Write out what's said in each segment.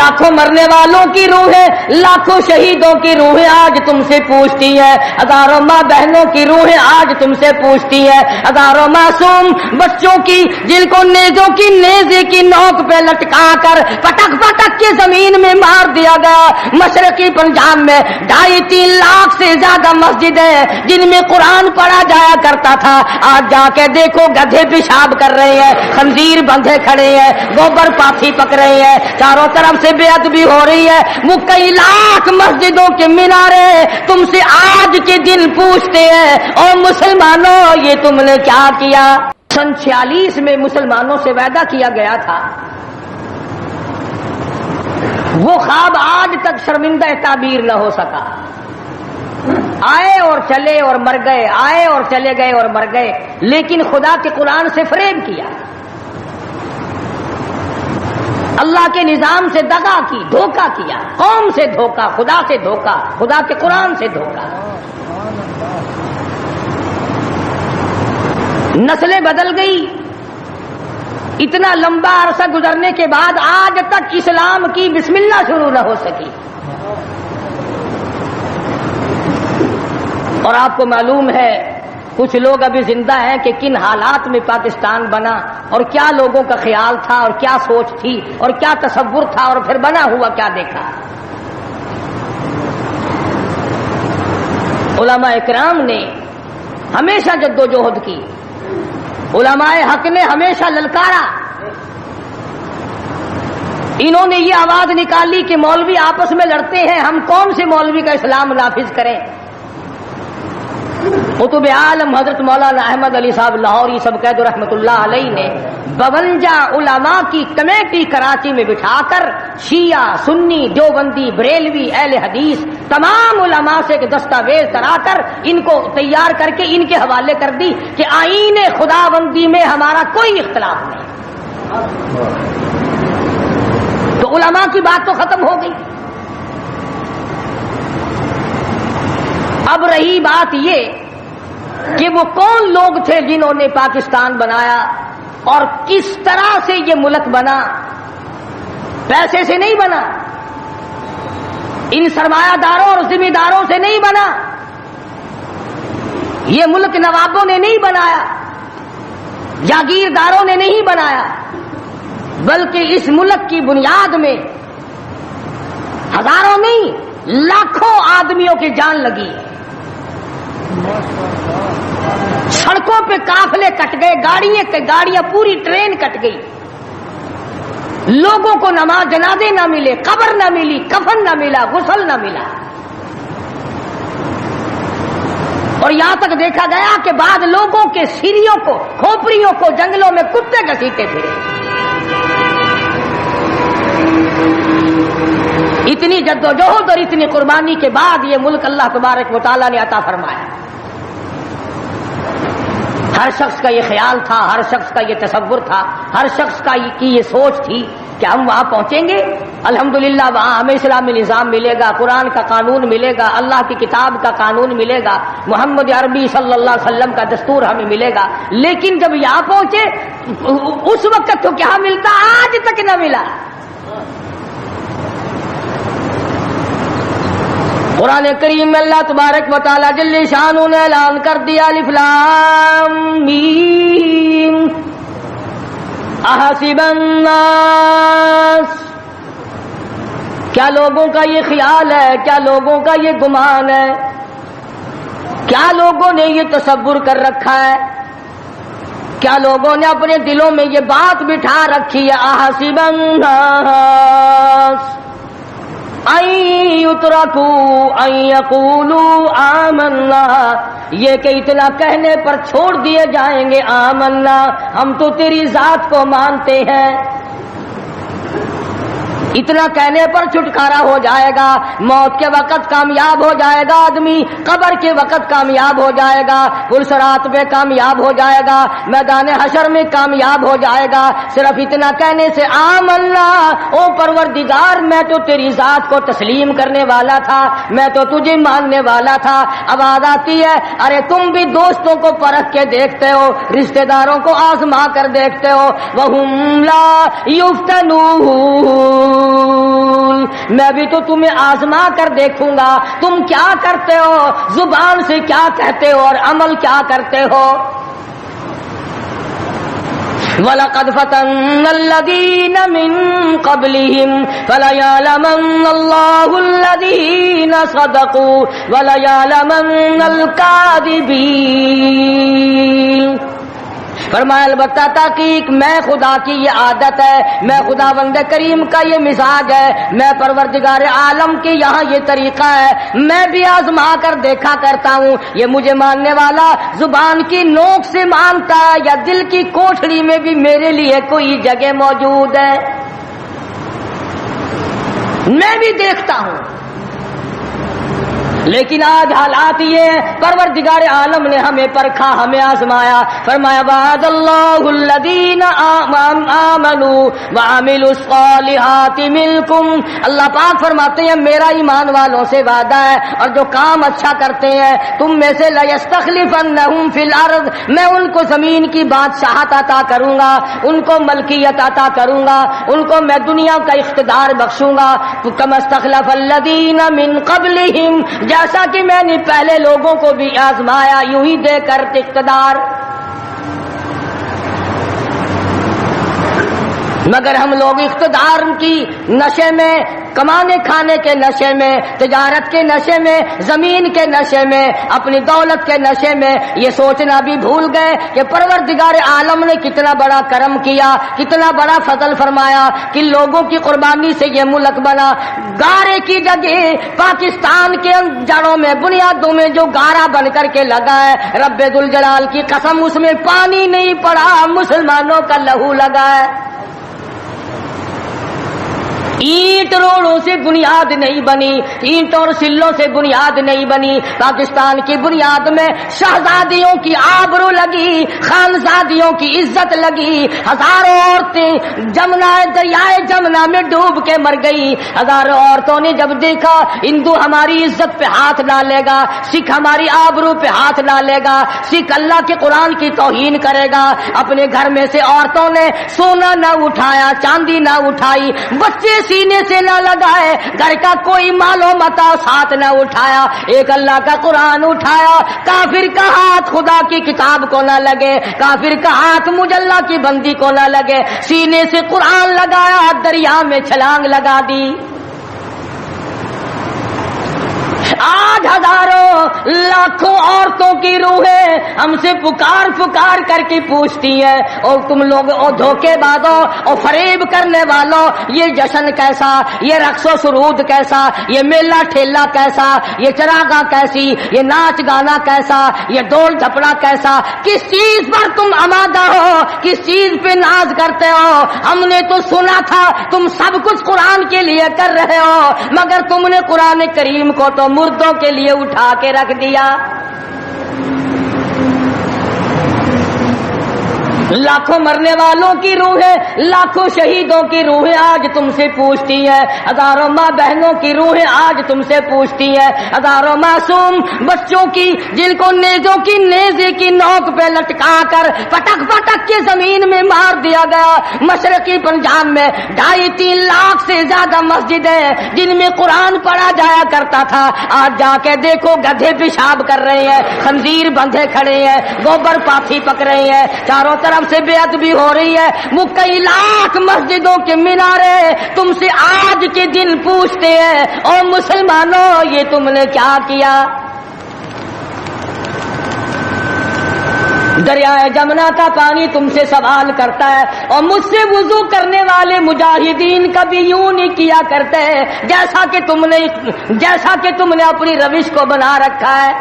لاکھوں مرنے والوں کی روحیں، لاکھوں شہیدوں کی روحیں آج تم سے پوچھتی ہیں، ہزاروں ماں بہنوں کی روحیں آج تم سے پوچھتی ہیں، ہزاروں معصوم بچوں کی جن کو نیزوں کی نیزے کی نوک پہ لٹکا کر پٹک پٹک کے زمین میں مار دیا گیا۔ مشرقی پنجاب میں 2.5-3 لاکھ سے زیادہ مسجدیں جن میں قرآن پڑھا جایا کرتا تھا، آج جا کے دیکھو گدھے پیشاب کر رہے ہیں، خنزیر بندھے کھڑے ہیں، گوبر پاٹھی پک رہے ہیں، چاروں طرف سے بے ادبی ہو رہی ہے۔ وہ کئی لاکھ مسجدوں کے مینارے تم سے آج کے دن پوچھتے ہیں، او مسلمانوں یہ تم نے کیا کیا؟ سن 46 میں مسلمانوں سے وعدہ کیا گیا تھا، وہ خواب آج تک شرمندہ تعبیر نہ ہو سکا۔ آئے اور چلے اور مر گئے، آئے اور چلے گئے اور مر گئے، لیکن خدا کے قرآن سے فریب کیا، اللہ کے نظام سے دغا کی، دھوکہ کیا، قوم سے دھوکہ، خدا سے دھوکہ، خدا کے قرآن سے دھوکہ۔ نسلیں بدل گئی، اتنا لمبا عرصہ گزرنے کے بعد آج تک اسلام کی بسم اللہ شروع نہ ہو سکی۔ اور آپ کو معلوم ہے کچھ لوگ ابھی زندہ ہیں کہ کن حالات میں پاکستان بنا، اور کیا لوگوں کا خیال تھا، اور کیا سوچ تھی، اور کیا تصور تھا، اور پھر بنا ہوا کیا دیکھا۔ علماء اکرام نے ہمیشہ جدوجہد کی، علماء حق نے ہمیشہ للکارا، انہوں نے یہ آواز نکالی کہ مولوی آپس میں لڑتے ہیں، ہم کون سے مولوی کا اسلام نافذ کریں۔ قطب عالم حضرت مولانا احمد علی صاحب لاہوری سب قید رحمت اللہ علیہ نے 52 علماء کی کمیٹی کراچی میں بٹھا کر شیعہ، سنی، دیوبندی، بریلوی، اہل حدیث تمام علماء سے ایک دستاویز کرا کر ان کو تیار کر کے ان کے حوالے کر دی کہ آئین خداوندی میں ہمارا کوئی اختلاف نہیں۔ تو علماء کی بات تو ختم ہو گئی۔ اب رہی بات یہ کہ وہ کون لوگ تھے جنہوں نے پاکستان بنایا اور کس طرح سے یہ ملک بنا۔ پیسے سے نہیں بنا، ان سرمایہ داروں اور ذمہ داروں سے نہیں بنا، یہ ملک نوابوں نے نہیں بنایا، جاگیرداروں نے نہیں بنایا، بلکہ اس ملک کی بنیاد میں ہزاروں نہیں لاکھوں آدمیوں کی جان لگی۔ سڑکوں پہ قافلے کٹ گئے، گاڑیاں پوری ٹرین کٹ گئی، لوگوں کو نماز جنازے نہ ملے، قبر نہ ملی، کفن نہ ملا، غسل نہ ملا، اور یہاں تک دیکھا گیا کہ بعض لوگوں کے سیریوں کو، کھوپڑیوں کو جنگلوں میں کتے گھسیٹتے پھرے۔ اتنی جدوجہد اور اتنی قربانی کے بعد یہ ملک اللہ تبارک و تعالیٰ نے عطا فرمایا۔ ہر شخص کا یہ خیال تھا، ہر شخص کا یہ تصور تھا، ہر شخص کی یہ سوچ تھی کہ ہم وہاں پہنچیں گے، الحمدللہ وہاں ہمیں اسلامی نظام ملے گا، قرآن کا قانون ملے گا، اللہ کی کتاب کا قانون ملے گا، محمد عربی صلی اللہ علیہ وسلم کا دستور ہمیں ملے گا۔ لیکن جب یہاں پہنچے اس وقت تو کیا ملتا، آج تک نہ ملا۔ قرآن کریم میں اللہ تبارک و تعالی جل شانہ نے اعلان کر دیا، الف لام میم احسب الناس، کیا لوگوں کا یہ خیال ہے، کیا لوگوں کا یہ گمان ہے، کیا لوگوں نے یہ تصور کر رکھا ہے، کیا لوگوں نے اپنے دلوں میں یہ بات بٹھا رکھی ہے، احسب الناس ان یترکوا ان یقولوا آمنا، یہ کہ اتنا کہنے پر چھوڑ دیے جائیں گے آمنا، ہم تو تیری ذات کو مانتے ہیں۔ اتنا کہنے پر چھٹکارا ہو جائے گا، موت کے وقت کامیاب ہو جائے گا آدمی، قبر کے وقت کامیاب ہو جائے گا، پلسرات پہ کامیاب ہو جائے گا، میدان حشر میں کامیاب ہو جائے گا، صرف اتنا کہنے سے آمنا، او پروردگار میں تو تیری ذات کو تسلیم کرنے والا تھا، میں تو تجھے ماننے والا تھا۔ آواز آتی ہے، ارے تم بھی دوستوں کو پرکھ کے دیکھتے ہو، رشتہ داروں کو آزما کر دیکھتے ہو، وَهُمْ لَا يُفْتَنُونَ میں بھی تو تمہیں آزما کر دیکھوں گا تم کیا کرتے ہو، زبان سے کیا کہتے ہو اور عمل کیا کرتے ہو۔ وَلَقَدْ فَتَنَّا الَّذِينَ مِن قَبْلِهِمْ فَلَيَعْلَمَنَّ اللَّهُ الَّذِينَ صَدَقُوا وَلَيَعْلَمَنَّ الْكَاذِبِينَ۔ فرمایا البتہ تحقیق میں خدا کی یہ عادت ہے، میں خداوند کریم کا یہ مزاج ہے، میں پروردگار عالم کے یہاں یہ طریقہ ہے، میں بھی آزما کر دیکھا کرتا ہوں یہ مجھے ماننے والا زبان کی نوک سے مانتا ہے یا دل کی کوٹھڑی میں بھی میرے لیے کوئی جگہ موجود ہے، میں بھی دیکھتا ہوں۔ لیکن آج حالات یہ ہیں، پروردگار عالم نے ہمیں پرکھا، ہمیں آزمایا۔ فرمایا وعد اللہ الذین آمنوا وعملوا الصالحات منکم، اللہ پاک فرماتے ہیں میرا ایمان والوں سے وعدہ ہے اور جو کام اچھا کرتے ہیں تم میں سے لیستخلفنہم فی الارض، میں ان کو زمین کی بادشاہت عطا کروں گا، ان کو ملکیت عطا کروں گا، ان کو میں دنیا کا اقتدار بخشوں گا، کما استخلف الذین من قبلہم، جیسا کہ میں نے پہلے لوگوں کو بھی آزمایا یوں ہی دے کر اقتدار۔ مگر ہم لوگ اقتدار کی نشے میں، کمانے کھانے کے نشے میں، تجارت کے نشے میں، زمین کے نشے میں، اپنی دولت کے نشے میں یہ سوچنا بھی بھول گئے کہ پروردگار عالم نے کتنا بڑا کرم کیا، کتنا بڑا فضل فرمایا کہ لوگوں کی قربانی سے یہ ملک بنا۔ گارے کی جگہ پاکستان کے جڑوں میں، بنیادوں میں جو گارا بن کر کے لگا ہے، رب ذوالجلال کی قسم اس میں پانی نہیں پڑا، مسلمانوں کا لہو لگا ہے۔ اینٹ روڑوں سے بنیاد نہیں بنی، اینٹ اور سلوں سے بنیاد نہیں بنی، پاکستان کی بنیاد میں شہزادیوں کی آبرو لگی، خانزادیوں کی عزت لگی، ہزاروں عورتیں دریائے جمنا میں ڈوب کے مر گئی، ہزاروں عورتوں نے جب دیکھا ہندو ہماری عزت پہ ہاتھ ڈالے گا، سکھ ہماری آبرو پہ ہاتھ ڈالے گا، سکھ اللہ کے قرآن کی توہین کرے گا، اپنے گھر میں سے عورتوں نے سونا نہ اٹھایا، چاندی نہ اٹھائی، بچے سینے سے نہ لگائے، گھر کا کوئی مال و متاع ساتھ نہ اٹھایا، ایک اللہ کا قرآن اٹھایا، کافر کا ہاتھ خدا کی کتاب کو نہ لگے، کافر کا ہاتھ مجھ اللہ کی بندی کو نہ لگے، سینے سے قرآن لگایا، دریا میں چھلانگ لگا دی۔ آج ہزاروں لاکھوں عورتوں کی روحیں ہم سے پکار پکار کر کے پوچھتی ہیں، اور تم لوگ اور دھوکے بازوں اور فریب کرنے والوں، یہ جشن کیسا، یہ رقص و سرود کیسا، یہ میلہ ٹھیلا کیسا، یہ چراغاں کیسی، یہ ناچ گانا کیسا، یہ ڈول ڈھپڑا کیسا، کس چیز پر تم آمادہ ہو، کس چیز پہ ناز کرتے ہو؟ ہم نے تو سنا تھا تم سب کچھ قرآن کے لیے کر رہے ہو، مگر تم نے قرآن کریم کو تو مردوں کے لیے اٹھا کے رکھ دیا۔ لاکھوں مرنے والوں کی روحیں، لاکھوں شہیدوں کی روحیں آج تم سے پوچھتی ہیں، ہزاروں ماں بہنوں کی روحیں آج تم سے پوچھتی ہیں، ہزاروں معصوم بچوں کی جن کو نیزوں کی نیزے کی نوک پہ لٹکا کر پٹک پٹک کے زمین میں مار دیا گیا۔ مشرقی پنجاب میں 2.5-3 لاکھ سے زیادہ مسجدیں جن میں قرآن پڑھا جایا کرتا تھا، آج جا کے دیکھو گدھے پیشاب کر رہے ہیں، خنزیر بندھے کھڑے ہیں، گوبر پاٹھی پک رہے ہیں، چاروں طرف سے بے ادبی ہو رہی ہے۔ وہ کئی لاکھ مسجدوں کے مینارے تم سے آج کے دن پوچھتے ہیں، اور مسلمانوں یہ تم نے کیا کیا؟ دریائے جمنا کا پانی تم سے سوال کرتا ہے، اور مجھ سے وضو کرنے والے مجاہدین کبھی یوں نہیں کیا کرتے جیسا کہ تم نے اپنی روش کو بنا رکھا ہے۔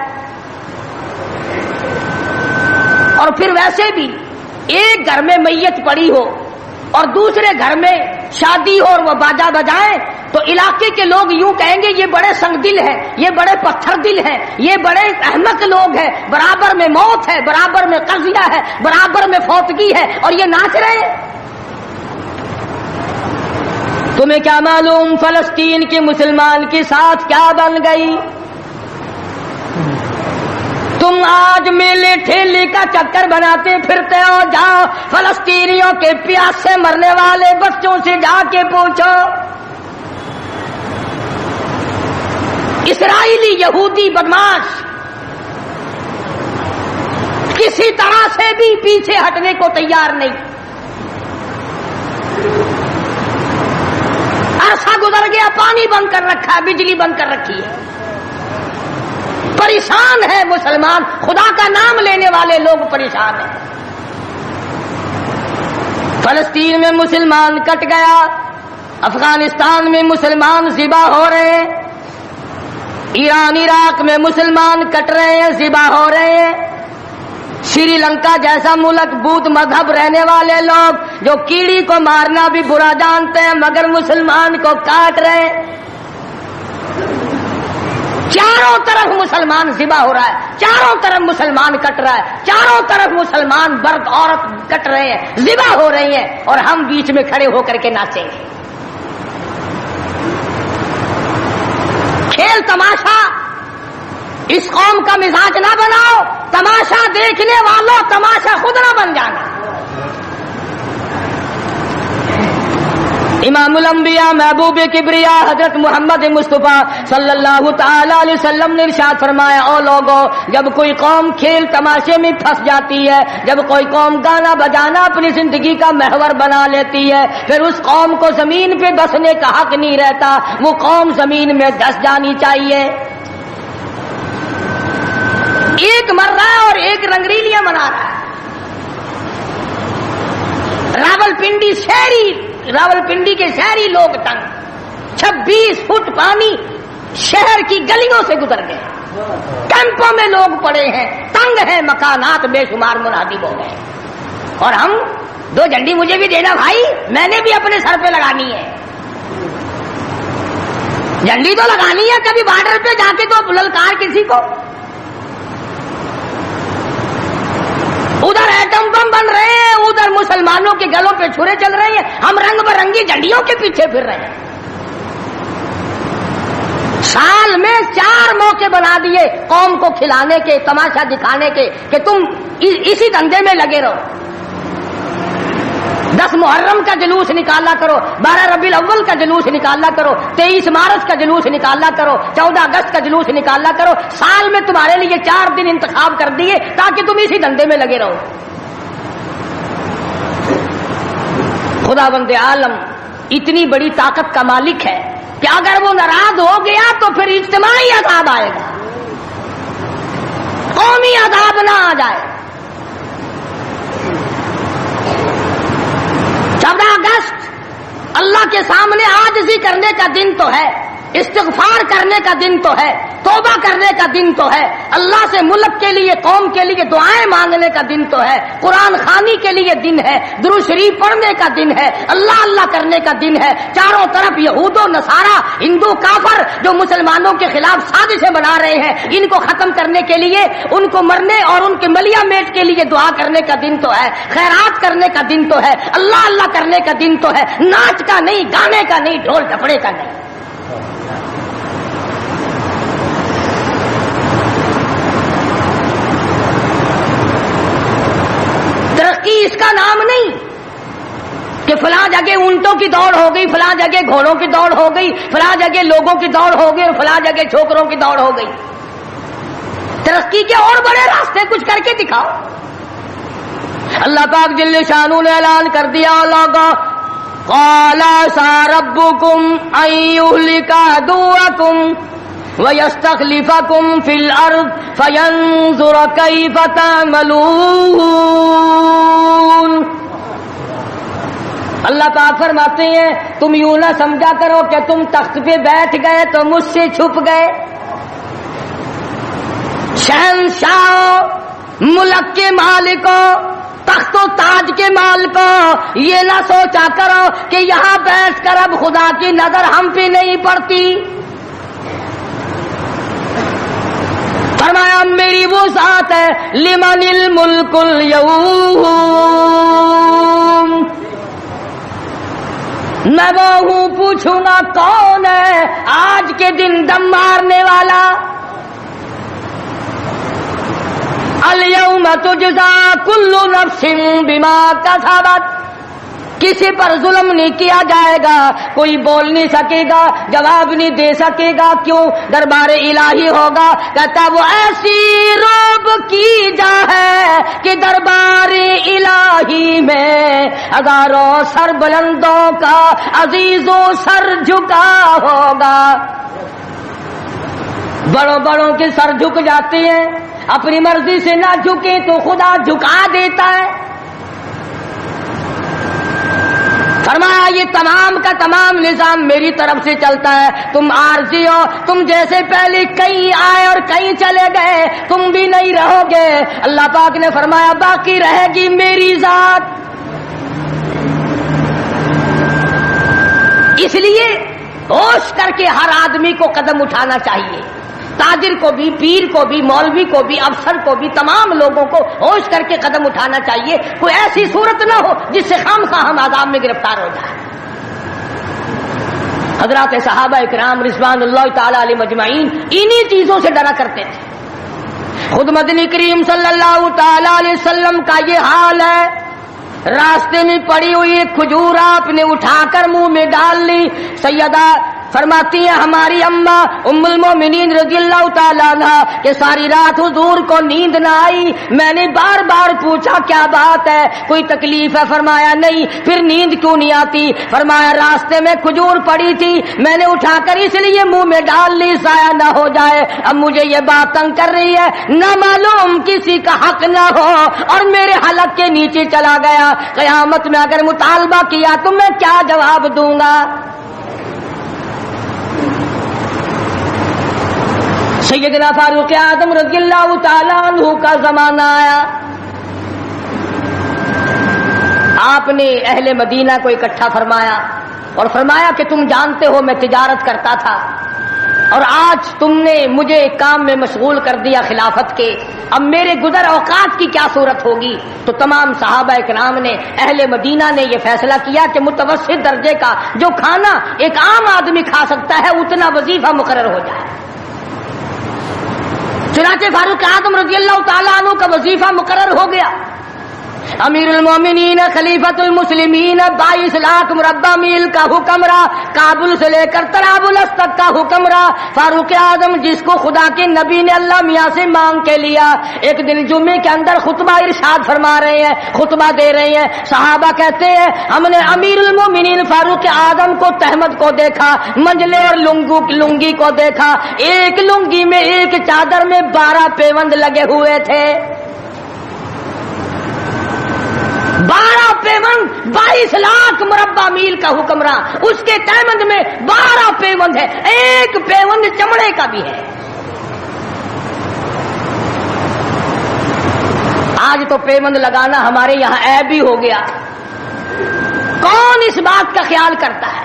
اور پھر ویسے بھی ایک گھر میں میت پڑی ہو اور دوسرے گھر میں شادی ہو اور وہ باجا بجائیں تو علاقے کے لوگ یوں کہیں گے یہ بڑے سنگ دل ہیں، یہ بڑے پتھر دل ہیں، یہ بڑے احمق لوگ ہیں، برابر میں موت ہے، برابر میں قضیہ ہے، برابر میں فوتگی ہے، اور یہ ناچ رہے ہیں۔ تمہیں کیا معلوم فلسطین کے مسلمان کے ساتھ کیا بن گئی؟ تم آج میلے ٹھیلے کا چکر بناتے پھرتے ہو، جاؤ فلسطینیوں کے پیاس سے مرنے والے بچوں سے جا کے پوچھو، اسرائیلی یہودی بدماش کسی طرح سے بھی پیچھے ہٹنے کو تیار نہیں. عرصہ گزر گیا، پانی بند کر رکھا ہے، بجلی بند کر رکھی ہے. پریشان ہے مسلمان، خدا کا نام لینے والے لوگ پریشان ہیں. فلسطین میں مسلمان کٹ گیا، افغانستان میں مسلمان ذبح ہو رہے ہیں، ایران عراق میں مسلمان کٹ رہے ہیں، ذبح ہو رہے ہیں. سری لنکا جیسا ملک بدھ مذہب رہنے والے لوگ جو کیڑی کو مارنا بھی برا جانتے ہیں مگر مسلمان کو کاٹ رہے ہیں. چاروں طرف مسلمان ذبح ہو رہا ہے، چاروں طرف مسلمان کٹ رہا ہے، چاروں طرف مسلمان مرد عورت کٹ رہے ہیں، ذبح ہو رہی ہیں، اور ہم بیچ میں کھڑے ہو کر کے ناچیں گے. کھیل تماشا اس قوم کا مزاج نہ بناؤ. تماشا دیکھنے والوں تماشا خود نہ بن جانا. امام الانبیاء محبوب کبریا حضرت محمد مصطفیٰ صلی اللہ تعالی علیہ وسلم نے ارشاد فرمایا، او لوگو، جب کوئی قوم کھیل تماشے میں پھنس جاتی ہے، جب کوئی قوم گانا بجانا اپنی زندگی کا محور بنا لیتی ہے، پھر اس قوم کو زمین پہ بسنے کا حق نہیں رہتا، وہ قوم زمین میں دس جانی چاہیے. ایک مر رہا ہے اور ایک رنگریلیاں منا رہا ہے. راولپنڈی کے شہری لوگ تنگ، 26 فٹ پانی شہر کی گلیوں سے گزر گئے. کیمپوں میں لوگ پڑے ہیں، تنگ ہیں، مکانات بے شمار منہدم ہو گئے. اور ہم 2 جھنڈی مجھے بھی دینا بھائی، میں نے بھی اپنے سر پہ لگانی ہے. جھنڈی تو لگانی ہے، کبھی بارڈر پہ جا کے تو للکار کسی کو. ادھر ایٹم بم بن رہے ہیں، ادھر مسلمانوں کے گلوں پہ چھرے چل رہے ہیں، ہم رنگ برنگی جھنڈیوں کے پیچھے پھر رہے ہیں. سال میں 4 موقع بنا دیے قوم کو کھلانے کے، تماشا دکھانے کے، کہ تم اسی دھندے میں لگے رہو. 10 محرم کا جلوس نکالا کرو، 12 ربیع الاول کا جلوس نکالا کرو، 23 مارچ کا جلوس نکالا کرو، 14 اگست کا جلوس نکالا کرو. سال میں تمہارے لیے 4 دن انتخاب کر دیے تاکہ تم اسی دھندے میں لگے رہو. خداوند عالم اتنی بڑی طاقت کا مالک ہے کہ اگر وہ ناراض ہو گیا تو پھر اجتماعی عذاب آئے گا، قومی عذاب نہ آ جائے. 14 اگست اللہ کے سامنے عاجزی کرنے کا دن تو ہے، استغفار کرنے کا دن تو ہے، توبہ کرنے کا دن تو ہے، اللہ سے ملک کے لیے، قوم کے لیے دعائیں مانگنے کا دن تو ہے، قرآن خوانی کے لیے دن ہے، درود شریف پڑھنے کا دن ہے، اللہ اللہ کرنے کا دن ہے. چاروں طرف یہود و نصارہ، ہندو کافر جو مسلمانوں کے خلاف سازشیں بنا رہے ہیں، ان کو ختم کرنے کے لیے، ان کو مرنے اور ان کے ملیا میٹ کے لیے دعا کرنے کا دن تو ہے، خیرات کرنے کا دن تو ہے، اللہ اللہ کرنے کا دن تو ہے، ناچ کا نہیں، گانے کا نہیں، ڈھول ڈھپڑے کا نہیں. ترقی اس کا نام نہیں کہ فلاں جگہ اونٹوں کی دوڑ ہو گئی، فلاں جگہ گھوڑوں کی دوڑ ہو گئی، فلاں جگہ لوگوں کی دوڑ ہو گئی، فلاں جگہ چھوکروں کی دوڑ ہو گئی. ترقی کے اور بڑے راستے کچھ کر کے دکھاؤ. اللہ پاک جل شانہ نے اعلان کر دیا، لوگوں قال ساربکم ان یہلک عدوکم وَيَسْتَخْلِفَكُمْ فِي الْأَرْضِ فَيَنْظُرَ كَيْفَ تَعْمَلُونَ. اللہ پاک فرماتے ہیں تم یوں نہ سمجھا کرو کہ تم تخت پہ بیٹھ گئے تو مجھ سے چھپ گئے. شہنشاہ، ملک کے مالکوں، تخت و تاج کے مالکوں، یہ نہ سوچا کرو کہ یہاں بیٹھ کر اب خدا کی نظر ہم پہ نہیں پڑتی. فرمایا میری وہ ذات ہے لمن الملک اليوم، میں وہ ہوں، پوچھوں گا کون ہے آج کے دن دم مارنے والا. الیوم تجزا کل نفس بما کسبت، کسی پر ظلم نہیں کیا جائے گا، کوئی بول نہیں سکے گا، جواب نہیں دے سکے گا، کیوں؟ دربار الہی ہوگا۔ کہتا وہ ایسی روب کی جا ہے کہ دربار الہی میں ہزاروں سر بلندوں کا عزیزوں سر جھکا ہوگا۔ بڑوں بڑوں کے سر جھک جاتے ہیں، اپنی مرضی سے نہ جھکے تو خدا جھکا دیتا ہے۔ فرمایا یہ تمام کا تمام نظام میری طرف سے چلتا ہے، تم عارضی ہو، تم جیسے پہلے کئی آئے اور کئی چلے گئے، تم بھی نہیں رہو گے۔ اللہ پاک نے فرمایا باقی رہے گی میری ذات۔ اس لیے ہوش کر کے ہر آدمی کو قدم اٹھانا چاہیے، تاجر کو بھی، پیر کو بھی، مولوی کو بھی، افسر کو بھی، تمام لوگوں کو ہوش کر کے قدم اٹھانا چاہیے۔ کوئی ایسی صورت نہ ہو جس سے خامخواہ ہم عذاب میں گرفتار ہو جائیں۔ حضرات صحابہ اکرام رضوان اللہ تعالی علیہ مجمعین انہی چیزوں سے ڈرا کرتے تھے۔ خود مدنی کریم صلی اللہ تعالی علیہ وسلم کا یہ حال ہے، راستے میں پڑی ہوئی ایک کھجور آپ نے اٹھا کر منہ میں ڈال لی۔ سیدہ فرماتی ہیں ہماری اماں ام المومنین رضی اللہ تعالیٰ عنہ کہ ساری رات حضور کو نیند نہ آئی، میں نے بار بار پوچھا کیا بات ہے، کوئی تکلیف ہے؟ فرمایا نہیں۔ پھر نیند کیوں نہیں آتی؟ فرمایا راستے میں کھجور پڑی تھی، میں نے اٹھا کر اس لیے منہ میں ڈال لی ضائع نہ ہو جائے، اب مجھے یہ بات تنگ کر رہی ہے، نہ معلوم کسی کا حق نہ ہو اور میرے حلق کے نیچے چلا گیا، قیامت میں اگر مطالبہ کیا تو میں کیا جواب دوں گا؟ سیدنا فاروق اعظم رضی اللہ تعالیٰ عنہ کا زمانہ آیا، آپ نے اہل مدینہ کو اکٹھا فرمایا اور فرمایا کہ تم جانتے ہو میں تجارت کرتا تھا اور آج تم نے مجھے ایک کام میں مشغول کر دیا خلافت کے، اب میرے گزر اوقات کی کیا صورت ہوگی؟ تو تمام صحابہ کرام نے، اہل مدینہ نے یہ فیصلہ کیا کہ متوسط درجے کا جو کھانا ایک عام آدمی کھا سکتا ہے اتنا وظیفہ مقرر ہو جائے۔ چنانچہ فاروق اعظم رضی اللہ تعالیٰ عنہ کا وظیفہ مقرر ہو گیا۔ امیر المومنین خلیفۃ المسلمین 22 لاکھ مربع میل کا حکمراں، کابل سے لے کر طرابلس تک کا حکمراں، فاروق اعظم جس کو خدا کے نبی نے اللہ میاں سے مانگ کے لیا۔ ایک دن جمعے کے اندر خطبہ ارشاد فرما رہے ہیں، خطبہ دے رہے ہیں، صحابہ کہتے ہیں ہم نے امیر المومنین فاروق اعظم کو تہمت کو دیکھا، منجلے اور لنگی کو دیکھا، ایک لنگی میں ایک چادر میں 12 پیوند لگے ہوئے تھے، 12 پیوند، 22 لاکھ مربع میل کا حکمراں، اس کے تہمند میں 12 پیوند ہے، ایک پیوند چمڑے کا بھی ہے۔ آج تو پیوند لگانا ہمارے یہاں عیب بھی ہو گیا، کون اس بات کا خیال کرتا ہے؟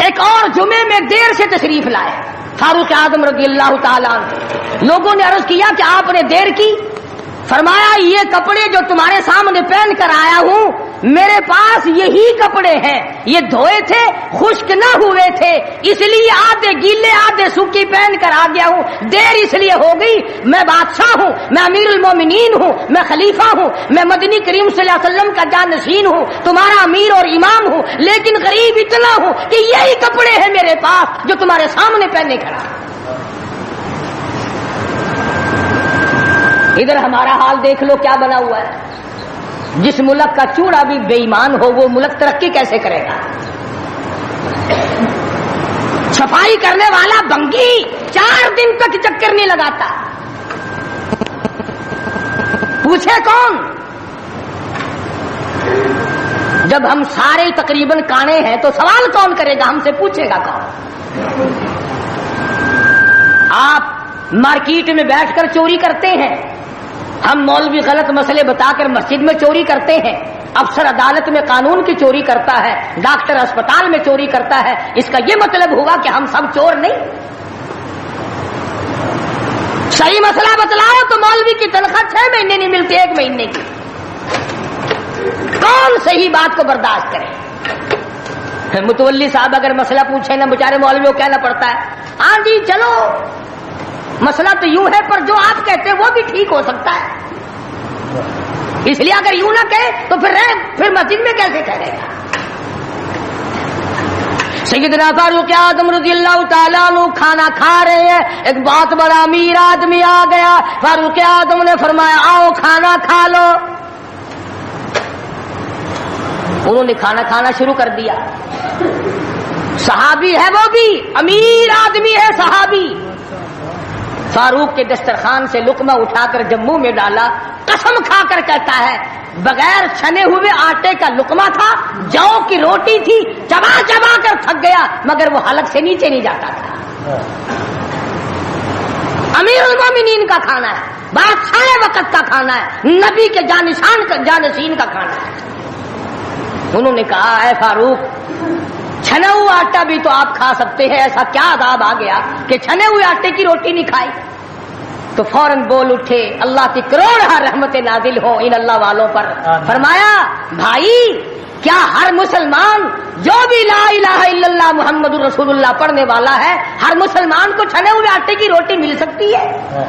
ایک اور جمعے میں دیر سے تشریف لائے فاروق اعظم رضی اللہ تعالیٰ عنہ، لوگوں نے عرض کیا کہ آپ نے دیر کی، فرمایا یہ کپڑے جو تمہارے سامنے پہن کر آیا ہوں میرے پاس یہی کپڑے ہیں، یہ دھوئے تھے خشک نہ ہوئے تھے، اس لیے آدھے گیلے آدھے سوکھی پہن کر آ گیا ہوں، دیر اس لیے ہو گئی، میں بادشاہ ہوں، میں امیر المومنین ہوں، میں خلیفہ ہوں، میں مدنی کریم صلی اللہ علیہ وسلم کا جانشین ہوں، تمہارا امیر اور امام ہوں، لیکن غریب اتنا ہوں کہ یہی کپڑے ہیں میرے پاس جو تمہارے سامنے پہنے کھڑا۔ ادھر ہمارا حال دیکھ لو کیا بنا ہوا ہے، جس ملک کا چوڑا بھی بے ایمان ہو وہ ملک ترقی کیسے کرے گا؟ صفائی کرنے والا بنگی 4 دن تک چکر نہیں لگاتا، پوچھے کون؟ جب ہم سارے تقریباً کانے ہیں تو سوال کون کرے گا؟ ہم سے پوچھے گا کون؟ آپ مارکیٹ میں بیٹھ کر چوری کرتے ہیں، ہم مولوی غلط مسئلے بتا کر مسجد میں چوری کرتے ہیں، افسر عدالت میں قانون کی چوری کرتا ہے، ڈاکٹر اسپتال میں چوری کرتا ہے، اس کا یہ مطلب ہوا کہ ہم سب چور نہیں؟ صحیح مسئلہ بتلاؤ تو مولوی کی تنخواہ 6 مہینے نہیں ملتی، 1 مہینے کی، کون صحیح بات کو برداشت کرے؟ متولی صاحب اگر مسئلہ پوچھے نا بیچارے مولوی کو کہنا پڑتا ہے ہاں جی چلو مسئلہ تو یوں ہے پر جو آپ کہتے ہیں وہ بھی ٹھیک ہو سکتا ہے، اس لیے اگر یوں نہ کہے تو پھر مسجد میں کیسے ٹھہرے گا؟ سیدنا فاروق اعظم رضی اللہ تعالیٰ عنہ کھانا کھا رہے ہیں، ایک بہت بڑا امیر آدمی آ گیا، فاروق اعظم نے فرمایا آؤ کھانا کھا لو۔ انہوں نے کھانا کھانا شروع کر دیا، صحابی ہے وہ بھی، امیر آدمی ہے صحابی، فاروق کے دسترخوان سے لقمہ اٹھا کر جب منہ میں ڈالا، قسم کھا کر کہتا ہے بغیر چھنے ہوئے آٹے کا لقمہ تھا، جو کی روٹی تھی، چبا چبا کر تھک گیا مگر وہ حلق سے نیچے نہیں جاتا تھا۔ امیر المومنین کا کھانا ہے، بادشاہ وقت کا کھانا ہے، نبی کے جانشین کا کھانا ہے۔ انہوں نے کہا اے فاروق، چھنا ہوا آٹا بھی تو آپ کھا سکتے ہیں، ایسا کیا عذاب آ گیا کہ چھنے ہوئے آٹے کی روٹی نہیں کھائی؟ تو فوراً بول اٹھے، اللہ کی کروڑ رحمت نازل ہو ان اللہ والوں پر، فرمایا بھائی کیا ہر مسلمان جو بھی لا الہ الا اللہ محمد رسول اللہ پڑھنے والا ہے، ہر مسلمان کو چھنے ہوئے آٹے کی روٹی مل سکتی ہے؟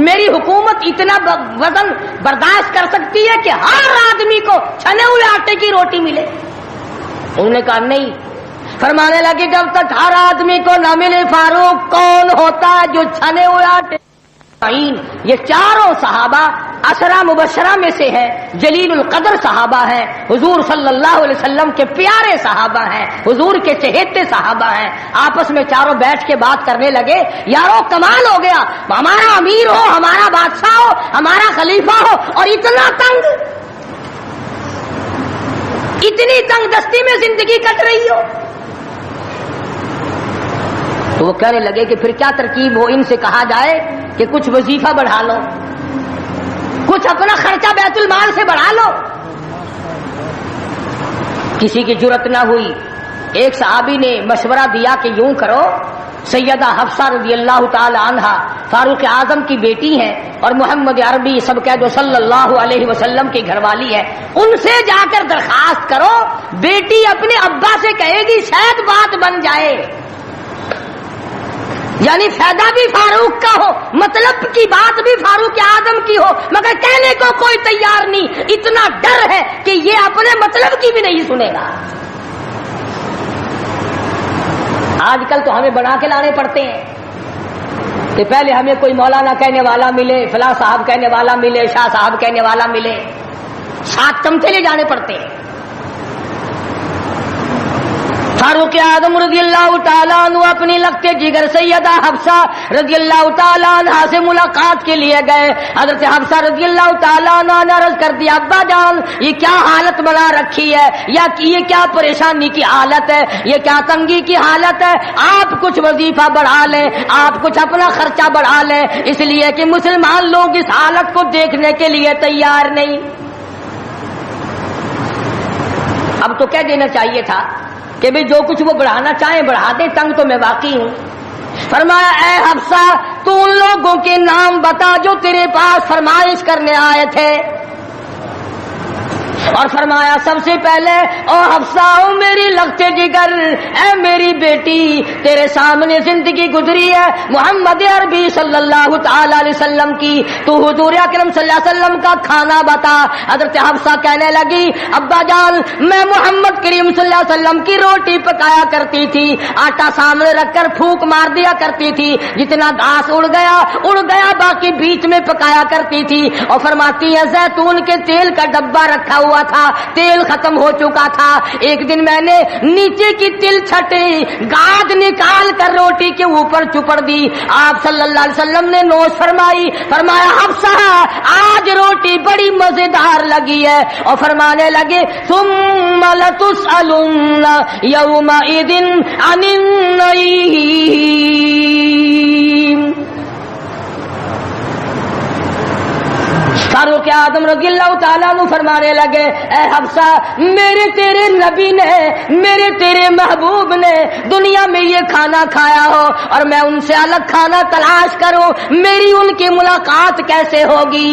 میری حکومت اتنا وزن برداشت کر سکتی ہے کہ ہر آدمی کو چھنے ہوئے آٹے کی روٹی ملے؟ انہوں نے کہا نہیں۔ فرمانے لگے جب تک ہر آدمی کو نہ ملے فاروق کون ہوتا ہے جو چھنے ہوئے آٹے؟ یہ چاروں صحابہ عشرہ مبشرہ میں سے ہیں، جلیل القدر صحابہ ہیں، حضور صلی اللہ علیہ وسلم کے پیارے صحابہ ہیں، حضور کے چہیتے صحابہ ہیں۔ آپس میں چاروں بیٹھ کے بات کرنے لگے، یارو کمال ہو گیا، ہمارا امیر ہو، ہمارا بادشاہ ہو، ہمارا خلیفہ ہو اور اتنا تنگ، اتنی تنگ دستی میں زندگی کٹ رہی ہو۔ تو وہ کہنے لگے کہ پھر کیا ترکیب ہو؟ ان سے کہا جائے کہ کچھ وظیفہ بڑھا لو، کچھ اپنا خرچہ بیت المال سے بڑھا لو۔ کسی کی جرت نہ ہوئی۔ ایک صحابی نے مشورہ دیا کہ یوں کرو، سیدہ حفصہ رضی اللہ تعالی عنہا فاروق اعظم کی بیٹی ہیں اور محمد عربی سب کہہ دو صلی اللہ علیہ وسلم کی گھر والی ہے، ان سے جا کر درخواست کرو، بیٹی اپنے ابا سے کہے گی شاید بات بن جائے، یعنی فائدہ بھی فاروق کا ہو، مطلب کی بات بھی فاروق اعظم کی ہو، مگر کہنے کو کوئی تیار نہیں، اتنا ڈر ہے کہ یہ اپنے مطلب کی بھی نہیں سنے گا۔ آج کل تو ہمیں بنا کے لانے پڑتے ہیں کہ پہلے ہمیں کوئی مولانا کہنے والا ملے، فلاں صاحب کہنے والا ملے، شاہ صاحب کہنے والا ملے، 7 چمچے لے جانے پڑتے ہیں۔ فاروق اعظم رضی اللہ تعالیٰ عنہ اپنی لگتے جگر سیدہ حفصہ رضی اللہ تعالیٰ عنہ سے ملاقات کے لیے گئے۔ حضرت حفصہ رضی اللہ تعالیٰ عنہ نے عرض کر دیا ابا جان یہ کیا حالت بنا رکھی ہے، یا یہ کیا پریشانی کی حالت ہے، یہ کیا تنگی کی حالت ہے، آپ کچھ وظیفہ بڑھا لیں، آپ کچھ اپنا خرچہ بڑھا لیں، اس لیے کہ مسلمان لوگ اس حالت کو دیکھنے کے لیے تیار نہیں۔ اب تو کہہ دینا چاہیے تھا کہ بھی جو کچھ وہ بڑھانا چاہیں بڑھا دیں، تنگ تو میں واقعی ہوں۔ فرمایا اے حفصہ تو ان لوگوں کے نام بتا جو تیرے پاس فرمائش کرنے آئے تھے، اور فرمایا سب سے پہلے او حفصہ او میری لگتے جگر، اے میری بیٹی تیرے سامنے زندگی گزری ہے محمد عربی صلی اللہ تعالی علیہ وسلم کی، تو حضور اکرم صلی اللہ علیہ وسلم کا کھانا بتا۔ حضرت حفصہ کہنے لگی ابا جان میں محمد کریم صلی اللہ علیہ وسلم کی روٹی پکایا کرتی تھی، آٹا سامنے رکھ کر پھونک مار دیا کرتی تھی، جتنا گھاس اڑ گیا باقی بیچ میں پکایا کرتی تھی، اور فرماتی ہے زیتون کے تیل کا ڈبہ رکھا ہوا تھا، تیل ختم ہو چکا تھا، ایک دن میں نے نیچے کی تل چھٹی گاد نکال کر روٹی کے اوپر چپڑ دی، آپ صلی اللہ علیہ وسلم نے نوش فرمائی، فرمایا حفصہ آج روٹی بڑی مزیدار لگی ہے، اور فرمانے لگے ثم لتسألن یومئذ عن النعیم۔ فاروق اعظم رضی اللہ تعالیٰ عنہ فرمانے لگے اے حفصہ میرے تیرے نبی نے، میرے تیرے محبوب نے دنیا میں یہ کھانا کھایا ہو اور میں ان سے الگ کھانا تلاش کروں، میری ان کی ملاقات کیسے ہوگی؟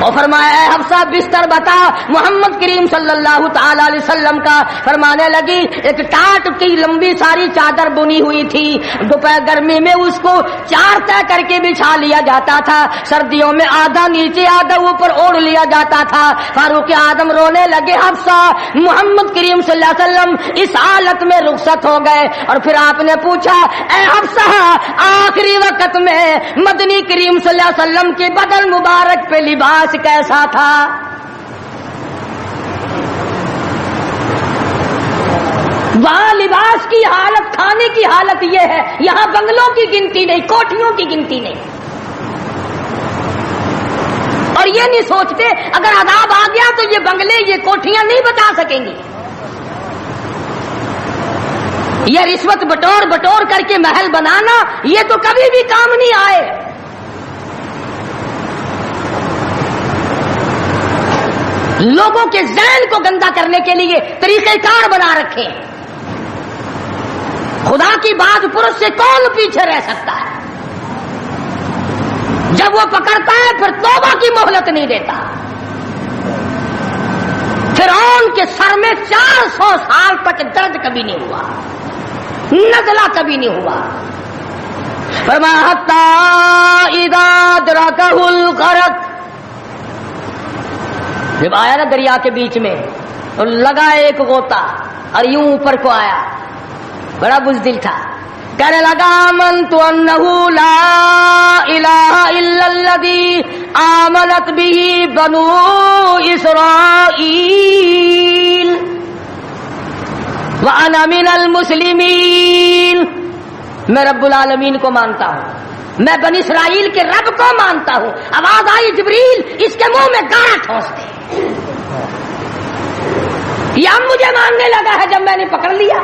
اور فرمایا اے حفصہ بستر بتا محمد کریم صلی اللہ تعالی علیہ وسلم کا. فرمانے لگی ایک ٹاٹ کی لمبی ساری چادر بنی ہوئی تھی, دوپہر گرمی میں اس کو 4 طے کر کے بچھا لیا جاتا تھا, سردیوں میں آدھا نیچے آدھا اوپر اوڑھ لیا جاتا تھا. فاروق اعظم رونے لگے حفصہ محمد کریم صلی اللہ علیہ وسلم اس حالت میں رخصت ہو گئے. اور پھر آپ نے پوچھا اے حفصہ آخری وقت میں مدنی کریم صلی اللہ علیہ وسلم کے بدن مبارک پہ لباس کیسا تھا؟ وہاں لباس کی حالت, کھانے کی حالت یہ ہے, یہاں بنگلوں کی گنتی نہیں, کوٹھیوں کی گنتی نہیں. اور یہ نہیں سوچتے اگر عذاب آ گیا تو یہ بنگلے یہ کوٹھیاں نہیں بچا سکیں گی. یہ رشوت بٹور کر کے محل بنانا یہ تو کبھی بھی کام نہیں آئے. لوگوں کے ذہن کو گندا کرنے کے لیے طریقہ کار بنا رکھے. خدا کی بات پرس سے کون پیچھے رہ سکتا ہے؟ جب وہ پکڑتا ہے پھر توبہ کی مہلت نہیں دیتا. فرعون کے سر میں 400 سال تک درد کبھی نہیں ہوا, نزلہ کبھی نہیں ہوا. فرمایا حتی اذا ادرکہ الغرق, جب آیا نا دریا کے بیچ میں تو لگا ایک غوطہ اور یوں اوپر کو آیا, بڑا بزدل تھا, کہنے لگا آمنت انہ لا الہ الا الذی آمنت به بنو اسرائیل وانا من المسلمین. میں رب العالمین کو مانتا ہوں, میں بنی اسرائیل کے رب کو مانتا ہوں. آواز آئی جبریل اس کے منہ میں گاڑا ٹھونس دے. یہ مجھے ماننے لگا ہے جب میں نے پکڑ لیا.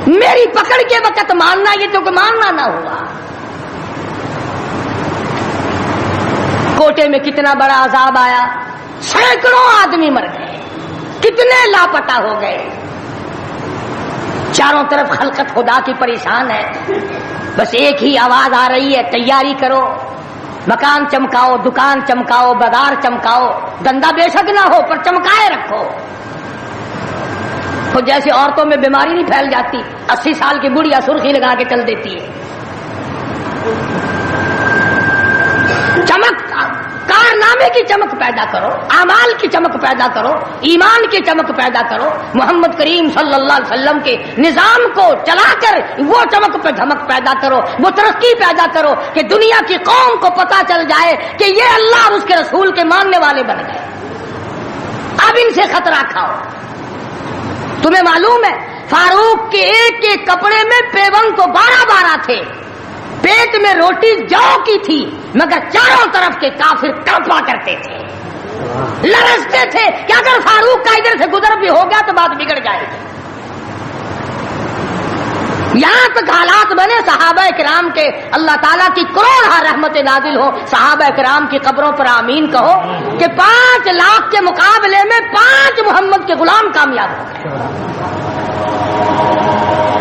میری پکڑ کے وقت ماننا یہ تو کہ ماننا نہ ہوا. کوٹے میں کتنا بڑا عذاب آیا, سینکڑوں آدمی مر گئے, کتنے لاپتہ ہو گئے. چاروں طرف خلقت خدا کی پریشان ہے, بس ایک ہی آواز آ رہی ہے تیاری کرو, مکان چمکاؤ, دکان چمکاؤ, بازار چمکاؤ, دندا بے شک نہ ہو پر چمکائے رکھو. تو جیسے عورتوں میں بیماری نہیں پھیل جاتی, 80 سال کی بڑھیا سرخی لگا کے چل دیتی ہے. چمک, کارنامے کی چمک پیدا کرو, اعمال کی چمک پیدا کرو, ایمان کی چمک پیدا کرو. محمد کریم صلی اللہ علیہ وسلم کے نظام کو چلا کر وہ چمک پہ دھمک پیدا کرو, وہ ترقی پیدا کرو کہ دنیا کی قوم کو پتا چل جائے کہ یہ اللہ اور اس کے رسول کے ماننے والے بن گئے. اب ان سے خطرہ کھاؤ. تمہیں معلوم ہے فاروق کے ایک ایک کپڑے میں پیون تو 12 تھے, پیٹ میں روٹی جو کی تھی, مگر چاروں طرف کے کافر کانپا کرتے تھے, لرزتے تھے کہ اگر فاروق کا ادھر سے گزر بھی ہو گیا تو بات بگڑ جائے گی. یہاں تک حالات بنے صحابہ کرام کے, اللہ تعالیٰ کی کروڑ رحمت نازل ہو, صحابہ کرام کی قبروں پر آمین کہو کہ 5 لاکھ کے مقابلے میں 5 محمد کے غلام کامیاب ہو گئے.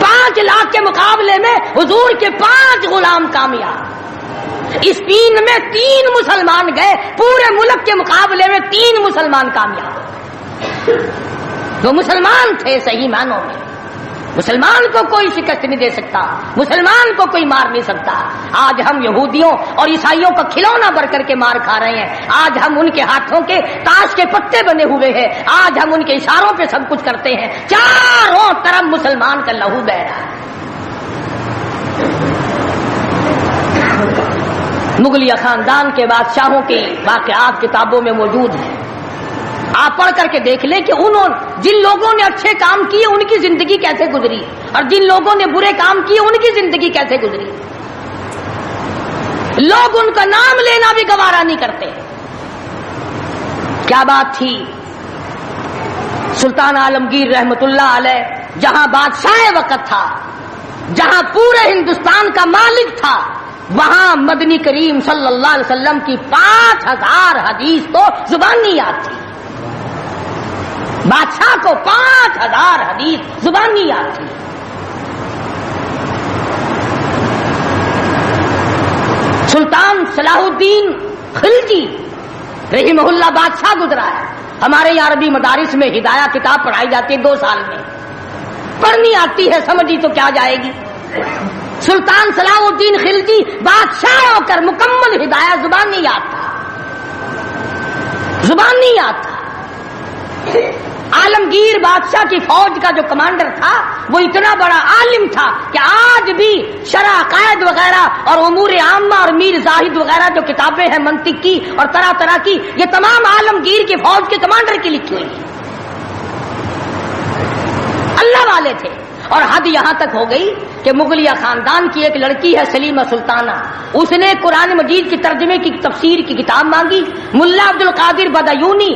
5 لاکھ کے مقابلے میں حضور کے 5 غلام کامیاب. اسپین میں 3 مسلمان گئے, پورے ملک کے مقابلے میں 3 مسلمان کامیاب. وہ مسلمان تھے صحیح معنوں میں. مسلمان کو کوئی شکست نہیں دے سکتا, مسلمان کو کوئی مار نہیں سکتا. آج ہم یہودیوں اور عیسائیوں کا کھلونا بن کر کے مار کھا رہے ہیں. آج ہم ان کے ہاتھوں کے تاش کے پتے بنے ہوئے ہیں. آج ہم ان کے اشاروں پہ سب کچھ کرتے ہیں. چاروں طرف مسلمان کا لہو بہ رہا ہے. مغلیہ خاندان کے بادشاہوں کے واقعات کتابوں میں موجود ہیں. آپ پڑھ کر کے دیکھ لیں کہ جن لوگوں نے اچھے کام کیے ان کی زندگی کیسے گزری, اور جن لوگوں نے برے کام کیے ان کی زندگی کیسے گزری. لوگ ان کا نام لینا بھی گوارا نہیں کرتے. کیا بات تھی. سلطان عالمگیر رحمت اللہ علیہ جہاں بادشاہ وقت تھا, جہاں پورے ہندوستان کا مالک تھا, وہاں مدنی کریم صلی اللہ علیہ وسلم کی 5000 حدیث تو زبانی یاد تھی. بادشاہ کو 5000 حدیث زبانی یاد تھی. سلطان صلاح الدین خلجی رحمہ اللہ بادشاہ گزرا ہے. ہمارے یہاں عربی مدارس میں ہدایہ کتاب پڑھائی جاتی ہے 2 سال میں. پڑھنی آتی ہے سمجھی تو کیا جائے گی. سلطان صلاح الدین خلجی بادشاہ ہو کر مکمل ہدایہ زبان نہیں یاد تھا. زبان نہیں یاد تھا. عالمگیر بادشاہ کی فوج کا جو کمانڈر تھا وہ اتنا بڑا عالم تھا کہ آج بھی شرع عقائد وغیرہ اور امور عامہ اور میر زاہد وغیرہ جو کتابیں ہیں منطق کی اور طرح طرح کی، یہ تمام عالمگیر کی فوج کے کمانڈر کی لکھی ہوئی ہیں. اللہ والے تھے. اور حد یہاں تک ہو گئی کہ مغلیہ خاندان کی ایک لڑکی ہے سلیمہ سلطانہ، اس نے قرآن مجید کی ترجمے کی تفسیر کی کتاب مانگی. ملا عبد القادر بدایونی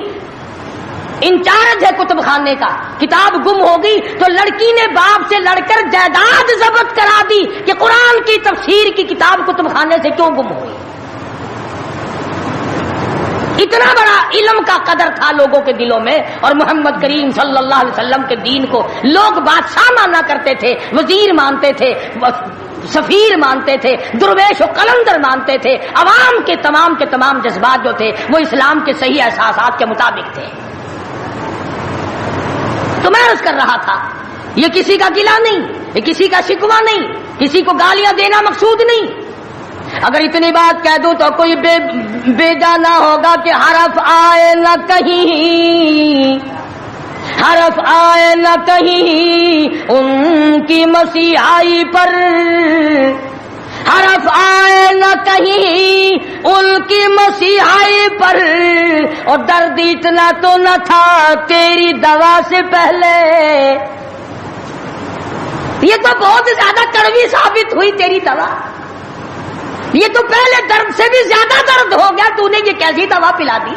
انچارج ہے کتب خانے کا، کتاب گم ہو گئی تو لڑکی نے باپ سے لڑ کر جائیداد ضبط کرا دی کہ قرآن کی تفسیر کی کتاب کتب خانے سے کیوں گم ہوئی. اتنا بڑا علم کا قدر تھا لوگوں کے دلوں میں. اور محمد کریم صلی اللہ علیہ وسلم کے دین کو لوگ بادشاہ مانا کرتے تھے، وزیر مانتے تھے، سفیر مانتے تھے، درویش و قلندر مانتے تھے. عوام کے تمام جذبات جو تھے وہ اسلام کے صحیح احساسات کے مطابق تھے. تو میں عرض کر رہا تھا یہ کسی کا گلہ نہیں، یہ کسی کا شکوہ نہیں، کسی کو گالیاں دینا مقصود نہیں. اگر اتنی بات کہہ دوں تو کوئی بے جانا ہوگا کہ حرف آئے نہ کہیں، حرف آئے نہ کہیں ان کی مسیحائی پر، حرف آئے نہ کہیں ان کی مسیحائی پر، اور درد اتنا تو نہ تھا تیری دوا سے پہلے. یہ تو بہت زیادہ کڑوی ثابت ہوئی تیری دوا. یہ تو پہلے درد سے بھی زیادہ درد ہو گیا، تو نے یہ کیسی دوا پلا دی.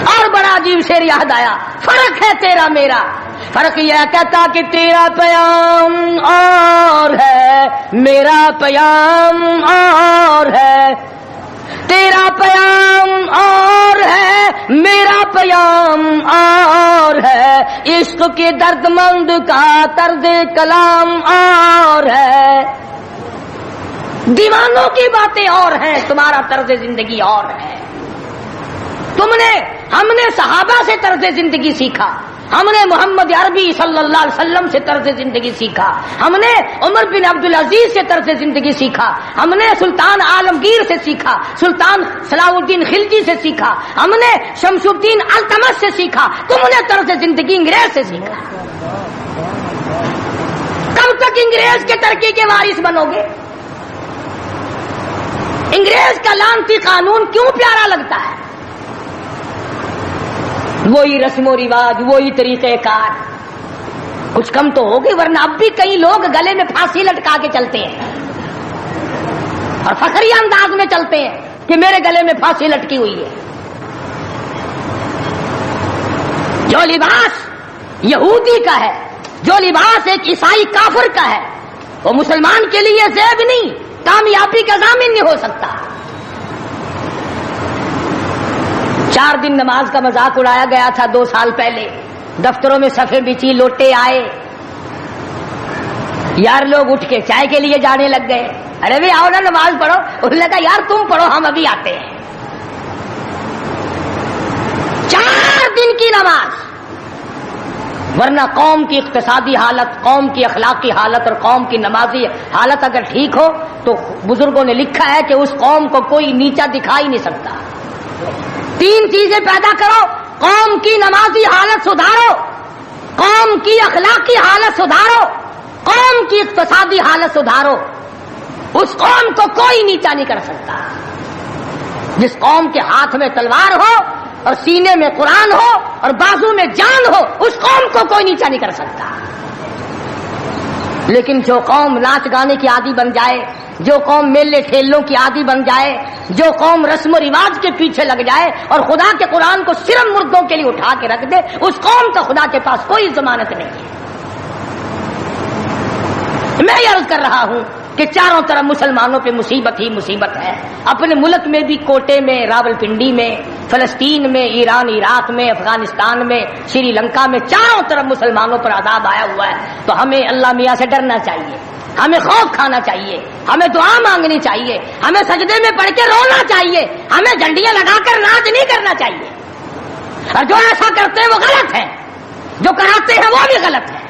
اور بڑا عجیب شعر یاد آیا، فرق ہے تیرا میرا، فرق یہ کہتا کہ تیرا پیام اور ہے میرا پیام اور ہے، تیرا پیام اور ہے میرا پیام اور ہے، عشق کے درد مند کا طرز کلام اور ہے. دیوانوں کی باتیں اور ہیں، تمہارا طرز زندگی اور ہے. ہم نے صحابہ سے طرز زندگی سیکھا، ہم نے محمد عربی صلی اللہ علیہ وسلم سے طرز زندگی سیکھا، ہم نے عمر بن عبدالعزیز سے طرز زندگی سیکھا، ہم نے سلطان عالمگیر سے سیکھا، سلطان صلاح الدین خلجی سے سیکھا، ہم نے شمس الدین التمش سے سیکھا. تم نے طرز زندگی انگریز سے سیکھا. کب تک انگریز کے ترقی کے وارث بنو گے؟ انگریز کا لعنتی قانون کیوں پیارا لگتا ہے؟ وہی رسم و رواج، وہی طریقہ کار. کچھ کم تو ہوگی، ورنہ اب بھی کئی لوگ گلے میں پھانسی لٹکا کے چلتے ہیں اور فخری انداز میں چلتے ہیں کہ میرے گلے میں پھانسی لٹکی ہوئی ہے. جو لباس یہودی کا ہے، جو لباس ایک عیسائی کافر کا ہے، وہ مسلمان کے لیے زیب نہیں، کامیابی کا ضامن نہیں ہو سکتا. 4 دن نماز کا مذاق اڑایا گیا تھا 2 سال پہلے. دفتروں میں صفیں بچی، لوٹے آئے، یار لوگ اٹھ کے چائے کے لیے جانے لگ گئے. ارے بھائی آؤ نا نماز پڑھو. انہوں نے کہا یار تم پڑھو، ہم ابھی آتے ہیں. 4 دن کی نماز. ورنہ قوم کی اقتصادی حالت، قوم کی اخلاقی حالت اور قوم کی نمازی حالت اگر ٹھیک ہو تو بزرگوں نے لکھا ہے کہ اس قوم کو کوئی نیچا دکھا ہی نہیں سکتا. 3 چیزیں پیدا کرو: قوم کی نمازی حالت سدھارو، قوم کی اخلاقی حالت سدھارو، قوم کی اقتصادی حالت سدھارو. اس قوم کو کوئی نیچا نہیں کر سکتا. جس قوم کے ہاتھ میں تلوار ہو اور سینے میں قرآن ہو اور بازو میں جان ہو، اس قوم کو کوئی نیچا نہیں کر سکتا. لیکن جو قوم ناچ گانے کی عادی بن جائے، جو قوم میلے ٹھیلوں کی عادی بن جائے، جو قوم رسم و رواج کے پیچھے لگ جائے اور خدا کے قرآن کو صرف مردوں کے لیے اٹھا کے رکھ دے، اس قوم کا خدا کے پاس کوئی ضمانت نہیں ہے. میں یہ عرض کر رہا ہوں کہ چاروں طرف مسلمانوں پہ مصیبت ہی مصیبت ہے. اپنے ملک میں بھی کوٹے میں، راولپنڈی میں، فلسطین میں، ایران عراق میں، افغانستان میں، سری لنکا میں، چاروں طرف مسلمانوں پر عذاب آیا ہوا ہے. تو ہمیں اللہ میاں سے ڈرنا چاہیے. ہمیں خوف کھانا چاہیے، ہمیں دعا مانگنی چاہیے، ہمیں سجدے میں پڑھ کے رونا چاہیے، ہمیں جھنڈیاں لگا کر ناچ نہیں کرنا چاہیے. اور جو ایسا کرتے ہیں وہ غلط ہے، جو کراتے ہیں وہ بھی غلط ہے.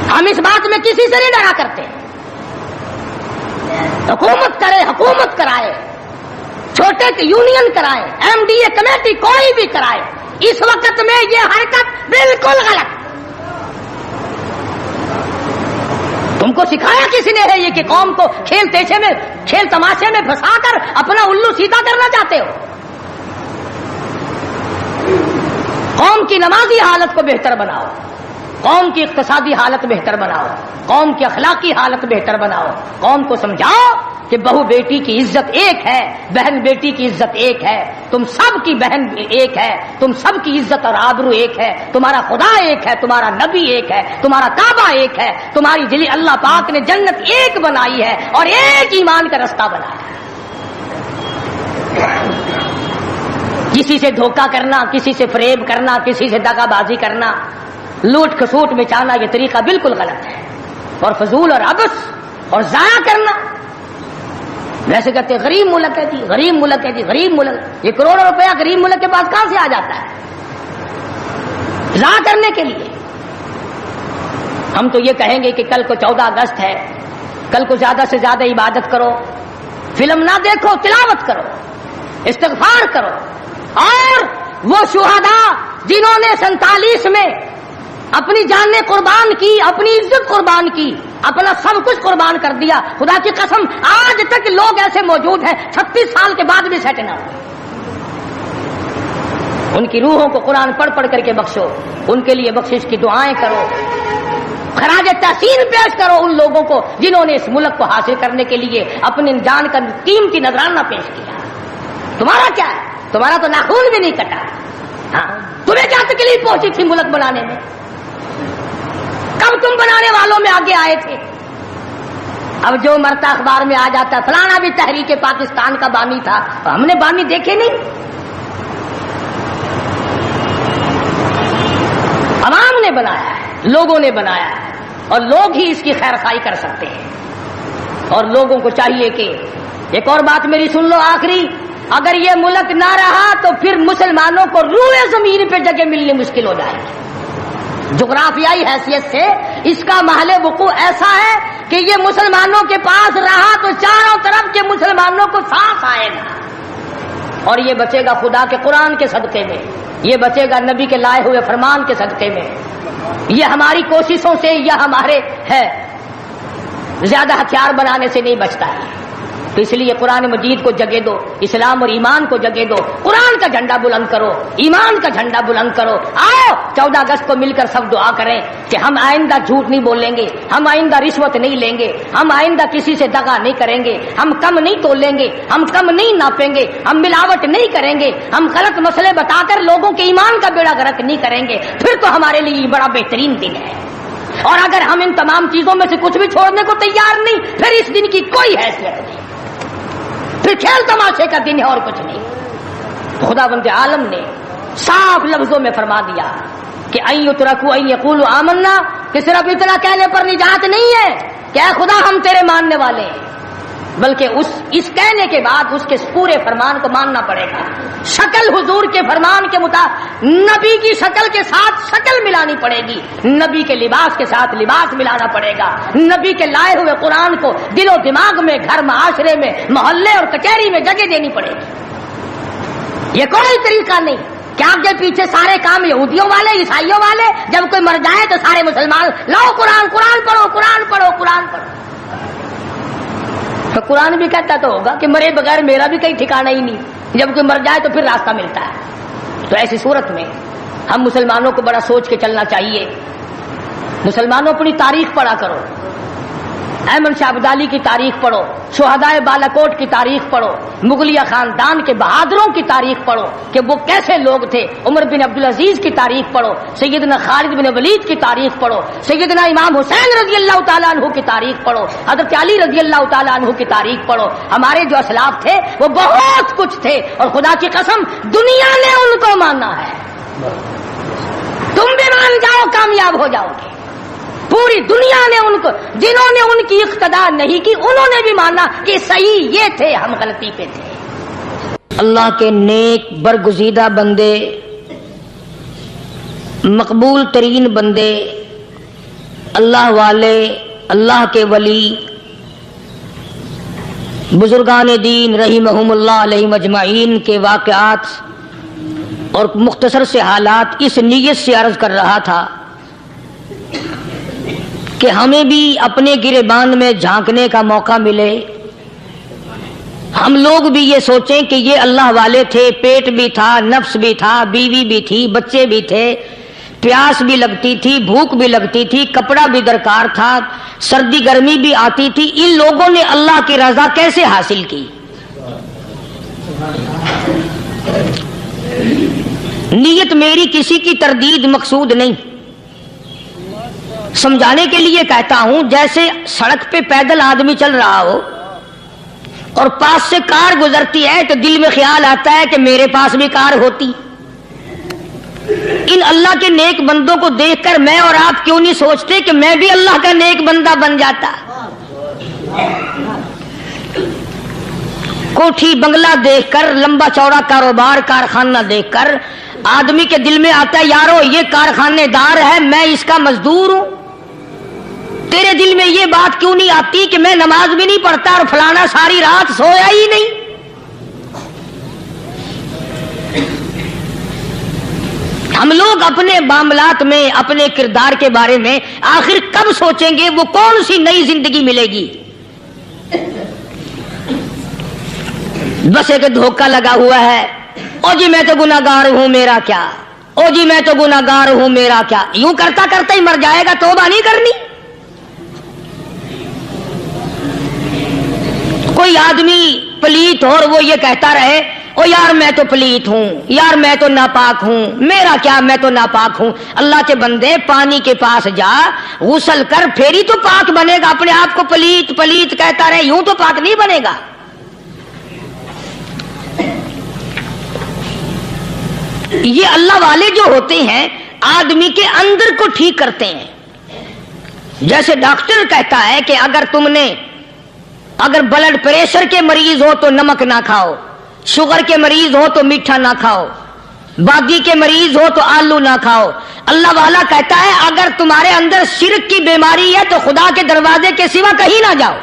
ہم اس بات میں کسی سے نہیں ڈرا کرتے. حکومت کرے، حکومت کرائے، چھوٹے کی یونین کرائے، ایم ڈی اے کمیٹی کوئی بھی کرائے، اس وقت میں یہ حرکت بالکل غلط. تم کو سکھایا کسی نے ہے یہ کہ قوم کو کھیل تماشے میں پھنسا کر اپنا الو سیدھا کرنا چاہتے ہو؟ قوم کی نمازی حالت کو بہتر بناؤ، قوم کی اقتصادی حالت بہتر بناؤ، قوم کی اخلاقی حالت بہتر بناؤ. قوم کو سمجھاؤ کہ بہو بیٹی کی عزت ایک ہے، بہن بیٹی کی عزت ایک ہے، تم سب کی بہن ایک ہے، تم سب کی عزت اور آبرو ایک ہے، تمہارا خدا ایک ہے، تمہارا نبی ایک ہے، تمہارا کعبہ ایک ہے، تمہاری دلی اللہ پاک نے جنت ایک بنائی ہے اور ایک ایمان کا رستہ بنایا ہے. کسی سے دھوکہ کرنا، کسی سے فریب کرنا، کسی سے دغا بازی کرنا، لوٹ کھسوٹ مچانا، یہ طریقہ بالکل غلط ہے. اور فضول اور عبث اور ضائع کرنا. ویسے کہتے ہیں غریب ملک ہے جی، غریب ملک ہے جی، غریب ملک. یہ کروڑوں روپیہ غریب ملک کے پاس کہاں سے آ جاتا ہے ضائع کرنے کے لیے؟ ہم تو یہ کہیں گے کہ کل کو 14 اگست ہے، کل کو زیادہ سے زیادہ عبادت کرو، فلم نہ دیکھو، تلاوت کرو، استغفار کرو. اور وہ شہداء جنہوں نے 47 میں اپنی جانیں قربان کی، اپنی عزت قربان کی، اپنا سب کچھ قربان کر دیا، خدا کی قسم آج تک لوگ ایسے موجود ہیں 36 سال کے بعد بھی سیٹ نہ ہوئے. ان کی روحوں کو قرآن پڑھ پڑھ کر کے بخشو، ان کے لیے بخشش کی دعائیں کرو، خراج تحسین پیش کرو ان لوگوں کو جنہوں نے اس ملک کو حاصل کرنے کے لیے اپنی جان کا قیمتی نذرانہ پیش کیا. تمہارا کیا ہے؟ تمہارا تو ناخون بھی نہیں کٹا. ہاں، تمہیں کیا تکلیف پہنچی تھی ملک بنانے میں؟ کب تم بنانے والوں میں آگے آئے تھے؟ اب جو مرتا اخبار میں آ جاتا ہے فلانا بھی تحریک پاکستان کا بامی تھا، ہم نے بامی دیکھے نہیں. عوام نے بنایا ہے، لوگوں نے بنایا ہے، اور لوگ ہی اس کی خیر خواہی کر سکتے ہیں. اور لوگوں کو چاہیے کہ ایک اور بات میری سن لو آخری، اگر یہ ملک نہ رہا تو پھر مسلمانوں کو روئے زمین پہ جگہ ملنی مشکل ہو جائے گی. جغرافیائی حیثیت سے اس کا محل وقوع ایسا ہے کہ یہ مسلمانوں کے پاس رہا تو چاروں طرف کے مسلمانوں کو سانس آئے گا، اور یہ بچے گا خدا کے قرآن کے صدقے میں، یہ بچے گا نبی کے لائے ہوئے فرمان کے صدقے میں. یہ ہماری کوششوں سے یا ہمارے ہے زیادہ ہتھیار بنانے سے نہیں بچتا ہے. تو اس لیے قرآن مجید کو جگہ دو، اسلام اور ایمان کو جگہ دو، قرآن کا جھنڈا بلند کرو، ایمان کا جھنڈا بلند کرو. آؤ 14 اگست کو مل کر سب دعا کریں کہ ہم آئندہ جھوٹ نہیں بولیں گے، ہم آئندہ رشوت نہیں لیں گے، ہم آئندہ کسی سے دغا نہیں کریں گے، ہم کم نہیں تولیں گے، ہم کم نہیں ناپیں گے، ہم ملاوٹ نہیں کریں گے، ہم غلط مسئلے بتا کر لوگوں کے ایمان کا بیڑا غرق نہیں کریں گے. پھر تو ہمارے لیے بڑا بہترین دن ہے. اور اگر ہم ان تمام چیزوں میں سے کچھ بھی چھوڑنے کو تیار نہیں، پھر اس دن کی کوئی حیثیت نہیں، پھر کھیل تماشے کا دن ہے اور کچھ نہیں. خدا بند عالم نے صاف لفظوں میں فرما دیا کہ ان یترکوا ان یقولوا آمنا، کہ صرف اتنا کہنے پر نجات نہیں ہے کہ اے خدا ہم تیرے ماننے والے ہیں، بلکہ اس کہنے کے بعد اس کے پورے فرمان کو ماننا پڑے گا. شکل حضور کے فرمان کے مطابق نبی کی شکل کے ساتھ شکل ملانی پڑے گی، نبی کے لباس کے ساتھ لباس ملانا پڑے گا، نبی کے لائے ہوئے قرآن کو دل و دماغ میں، گھر معاشرے میں، محلے اور کچہری میں جگہ دینی پڑے گی. یہ کوئی طریقہ نہیں کہ آگے پیچھے سارے کام یہودیوں والے، عیسائیوں والے، جب کوئی مر جائے تو سارے مسلمان لاؤ قرآن پڑھو، قرآن پڑھو. تو قرآن بھی کہتا تو ہوگا کہ مرے بغیر میرا بھی کہیں ٹھکانا ہی نہیں، جب کوئی مر جائے تو پھر راستہ ملتا ہے. تو ایسی صورت میں ہم مسلمانوں کو بڑا سوچ کے چلنا چاہیے. مسلمانوں اپنی تاریخ پڑھا کرو، احمد شاہ ابدالی کی تاریخ پڑھو، شہدائے بالاکوٹ کی تاریخ پڑھو، مغلیہ خاندان کے بہادروں کی تاریخ پڑھو کہ وہ کیسے لوگ تھے، عمر بن عبدالعزیز کی تاریخ پڑھو، سیدنا خالد بن ولید کی تاریخ پڑھو، سیدنا امام حسین رضی اللہ تعالیٰ عنہ کی تاریخ پڑھو، حضرت علی رضی اللہ تعالیٰ عنہ کی تاریخ پڑھو. ہمارے جو اسلاف تھے وہ بہت کچھ تھے، اور خدا کی قسم دنیا نے ان کو مانا ہے. تم بھی مان جاؤ کامیاب ہو جاؤ گے. پوری دنیا نے ان کو، جنہوں نے ان کی اقتدا نہیں کی انہوں نے بھی مانا کہ صحیح یہ تھے، ہم غلطی پہ تھے۔ اللہ کے نیک برگزیدہ بندے، مقبول ترین بندے، اللہ والے، اللہ کے ولی، بزرگان دین رحمہم اللہ علیہ مجمعین کے واقعات اور مختصر سے حالات اس نیت سے عرض کر رہا تھا کہ ہمیں بھی اپنے گریبان میں جھانکنے کا موقع ملے، ہم لوگ بھی یہ سوچیں کہ یہ اللہ والے تھے، پیٹ بھی تھا، نفس بھی تھا، بیوی بھی تھی، بچے بھی تھے، پیاس بھی لگتی تھی، بھوک بھی لگتی تھی، کپڑا بھی درکار تھا، سردی گرمی بھی آتی تھی، ان لوگوں نے اللہ کی رضا کیسے حاصل کی؟ نیت میری کسی کی تردید مقصود نہیں، سمجھانے کے لیے کہتا ہوں، جیسے سڑک پہ پیدل آدمی چل رہا ہو اور پاس سے کار گزرتی ہے تو دل میں خیال آتا ہے کہ میرے پاس بھی کار ہوتی۔ ان اللہ کے نیک بندوں کو دیکھ کر میں اور آپ کیوں نہیں سوچتے کہ میں بھی اللہ کا نیک بندہ بن جاتا؟ کوٹھی بنگلہ دیکھ کر، لمبا چوڑا کاروبار کارخانہ دیکھ کر آدمی کے دل میں آتا ہے یارو یہ کارخانے دار ہے، میں اس کا مزدور ہوں۔ تیرے دل میں یہ بات کیوں نہیں آتی کہ میں نماز بھی نہیں پڑھتا اور فلانا ساری رات سویا ہی نہیں؟ ہم لوگ اپنے معاملات میں، اپنے کردار کے بارے میں آخر کب سوچیں گے وہ کون سی نئی زندگی ملے گی؟ بس ایک دھوکہ لگا ہوا ہے، او جی میں تو گناہگار ہوں میرا کیا، او جی میں تو گناہگار ہوں میرا کیا، یوں کرتا کرتا ہی مر جائے گا، توبہ نہیں کرنی۔ کوئی آدمی پلیت ہو اور وہ یہ کہتا رہے او یار میں تو پلیت ہوں، یار میں تو ناپاک ہوں، میرا کیا میں تو ناپاک ہوں۔ اللہ کے بندے پانی کے پاس جا، غسل کر، پھر ہی تو پاک بنے گا۔ اپنے آپ کو پلیت پلیت کہتا رہے یوں تو پاک نہیں بنے گا۔ یہ اللہ والے جو ہوتے ہیں آدمی کے اندر کو ٹھیک کرتے ہیں۔ جیسے ڈاکٹر کہتا ہے کہ اگر بلڈ پریشر کے مریض ہو تو نمک نہ کھاؤ، شوگر کے مریض ہو تو میٹھا نہ کھاؤ، باقی کے مریض ہو تو آلو نہ کھاؤ۔ اللہ والا کہتا ہے اگر تمہارے اندر شرک کی بیماری ہے تو خدا کے دروازے کے سوا کہیں نہ جاؤ۔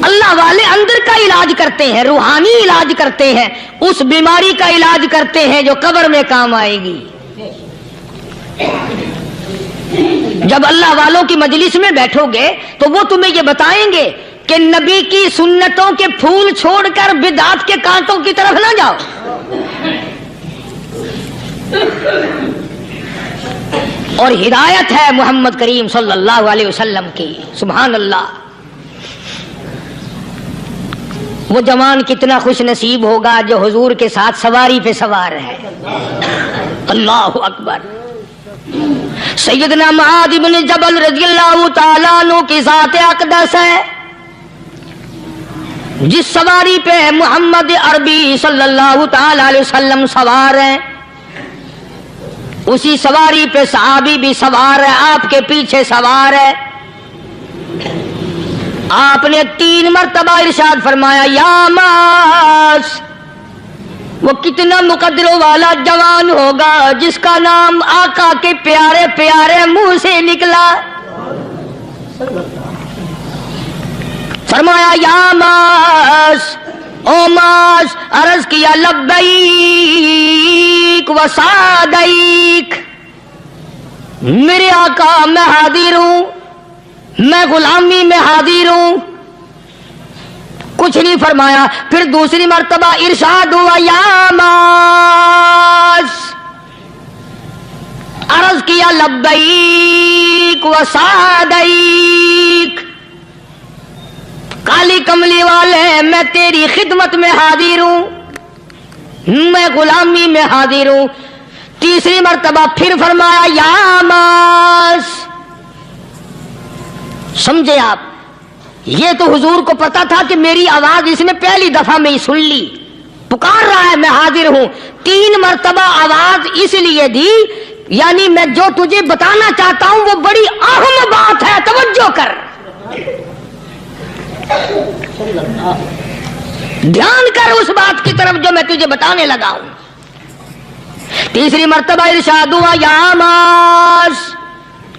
اللہ والے اندر کا علاج کرتے ہیں، روحانی علاج کرتے ہیں، اس بیماری کا علاج کرتے ہیں جو قبر میں کام آئے گی۔ جب اللہ والوں کی مجلس میں بیٹھو گے تو وہ تمہیں یہ بتائیں گے کہ نبی کی سنتوں کے پھول چھوڑ کر بدعت کے کانٹوں کی طرف نہ جاؤ۔ اور ہدایت ہے محمد کریم صلی اللہ علیہ وسلم کی، سبحان اللہ۔ وہ جوان کتنا خوش نصیب ہوگا جو حضور کے ساتھ سواری پہ سوار ہے۔ اللہ اکبر۔ سیدنا معاذ بن جبل رضی اللہ تعالیٰ عنہ کی ذات اقدس ہے، جس سواری پہ محمد عربی صلی اللہ تعالی علیہ وسلم سوار ہیں، اسی سواری پہ صحابی بھی سوار ہے، آپ کے پیچھے سوار ہے۔ آپ نے 3 مرتبہ ارشاد فرمایا یا معاذ۔ وہ کتنا مقدروں والا جوان ہوگا جس کا نام آقا کے پیارے پیارے منہ سے نکلا۔ فرمایا یا معاذ، او معاذ، عرض کیا لبیک و سعدیک، میرے آقا میں حاضر ہوں، میں غلامی میں حاضر ہوں۔ کچھ نہیں فرمایا، پھر دوسری مرتبہ ارشاد ہوا یا معاذ، عرض کیا لبیک و سعدیک، کالی کملی والے میں تیری خدمت میں حاضر ہوں، میں غلامی میں حاضر ہوں۔ تیسری مرتبہ پھر فرمایا یا معاذ۔ سمجھے آپ، یہ تو حضور کو پتا تھا کہ میری آواز اس نے پہلی دفعہ میں ہی سن لی، پکار رہا ہے میں حاضر ہوں. 3 مرتبہ آواز اس لیے دی یعنی میں جو تجھے بتانا چاہتا ہوں وہ بڑی اہم بات ہے, توجہ کر, دھیان کر اس بات کی طرف جو میں تجھے بتانے لگا ہوں. تیسری مرتبہ ارشاد ہوا یا معاذ,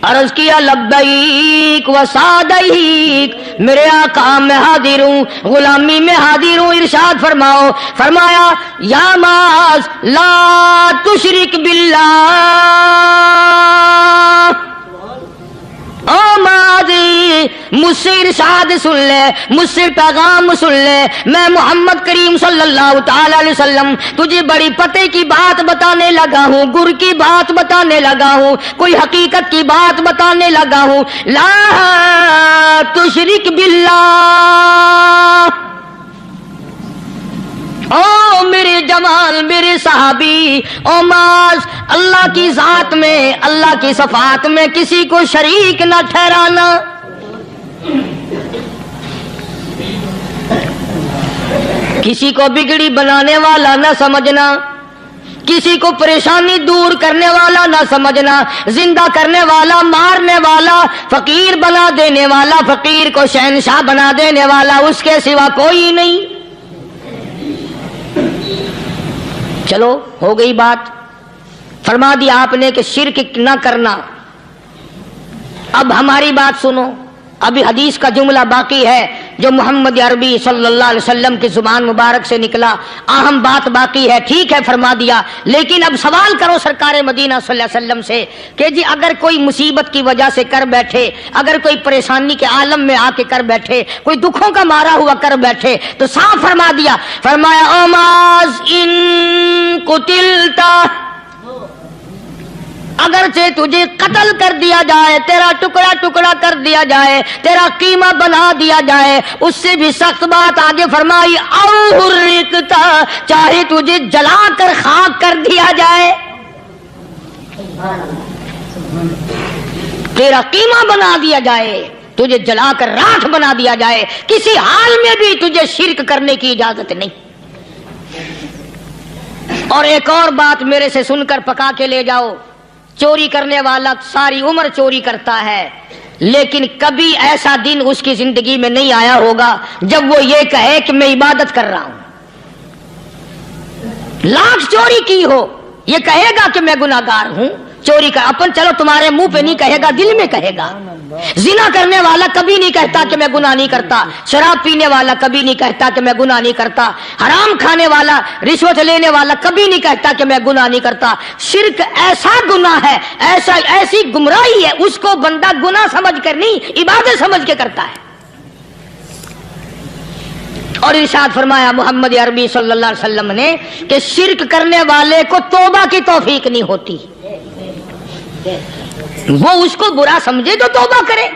عرض کیا لبیک و سعدیک, میرے آقا میں حاضر ہوں, غلامی میں حاضر ہوں. ارشاد فرماؤ, فرمایا یا معاذ لا تشرک باللہ, او ماضی مجھ سے ارشاد سن لے, مجھ سے پیغام سن لے, میں محمد کریم صلی اللہ تعالی علیہ وسلم تجھے بڑی پتے کی بات بتانے لگا ہوں, گر کی بات بتانے لگا ہوں, کوئی حقیقت کی بات بتانے لگا ہوں. لا تشرک باللہ, او میرے جمال میرے صحابی, او معاذ اللہ کی ذات میں اللہ کی صفات میں کسی کو شریک نہ ٹھہرانا. کسی کو بگڑی بنانے والا نہ سمجھنا, کسی کو پریشانی دور کرنے والا نہ سمجھنا, زندہ کرنے والا, مارنے والا, فقیر بنا دینے والا, فقیر کو شہنشاہ بنا دینے والا اس کے سوا کوئی نہیں. چلو ہو گئی بات, فرما دیا آپ نے کہ شرک نہ کرنا. اب ہماری بات سنو, ابھی حدیث کا جملہ باقی ہے جو محمد عربی صلی اللہ علیہ وسلم کی زبان مبارک سے نکلا, اہم بات باقی ہے. ٹھیک ہے فرما دیا, لیکن اب سوال کرو سرکار مدینہ صلی اللہ علیہ وسلم سے کہ جی اگر کوئی مصیبت کی وجہ سے کر بیٹھے, اگر کوئی پریشانی کے عالم میں آ کے کر بیٹھے, کوئی دکھوں کا مارا ہوا کر بیٹھے, تو صاف فرما دیا, فرمایا او معاذ ان قتلتا, اگرچہ تجھے قتل کر دیا جائے, تیرا ٹکڑا ٹکڑا کر دیا جائے, تیرا قیمہ بنا دیا جائے, اس سے بھی سخت بات آگے فرمائی او حرقتا, چاہے تجھے جلا کر خاک کر دیا جائے, تیرا قیمہ بنا دیا جائے, تجھے جلا کر راکھ بنا دیا جائے, کسی حال میں بھی تجھے شرک کرنے کی اجازت نہیں. اور ایک اور بات میرے سے سن کر پکا کے لے جاؤ, چوری کرنے والا ساری عمر چوری کرتا ہے, لیکن کبھی ایسا دن اس کی زندگی میں نہیں آیا ہوگا جب وہ یہ کہے کہ میں عبادت کر رہا ہوں. لاکھ چوری کی ہو, یہ کہے گا کہ میں گناہگار ہوں, چوری کر اپن چلو تمہارے منہ پہ نہیں کہے گا, دل میں کہے گا. زنا کرنے والا کبھی نہیں کہتا کہ میں گناہ نہیں کرتا, شراب پینے والا کبھی نہیں کہتا کہ میں گناہ نہیں کرتا, حرام کھانے والا, رشوت لینے والا کبھی نہیں کہتا کہ میں گناہ نہیں کرتا. شرک ایسا گناہ ہے, ایسی گمراہی ہے, اس کو بندہ گناہ سمجھ کر نہیں عبادت سمجھ کے کرتا ہے. اور ارشاد فرمایا محمد عربی صلی اللہ علیہ وسلم نے کہ شرک کرنے والے کو توبہ کی توفیق نہیں ہوتی. وہ اس کو برا سمجھے تو توبہ کرے,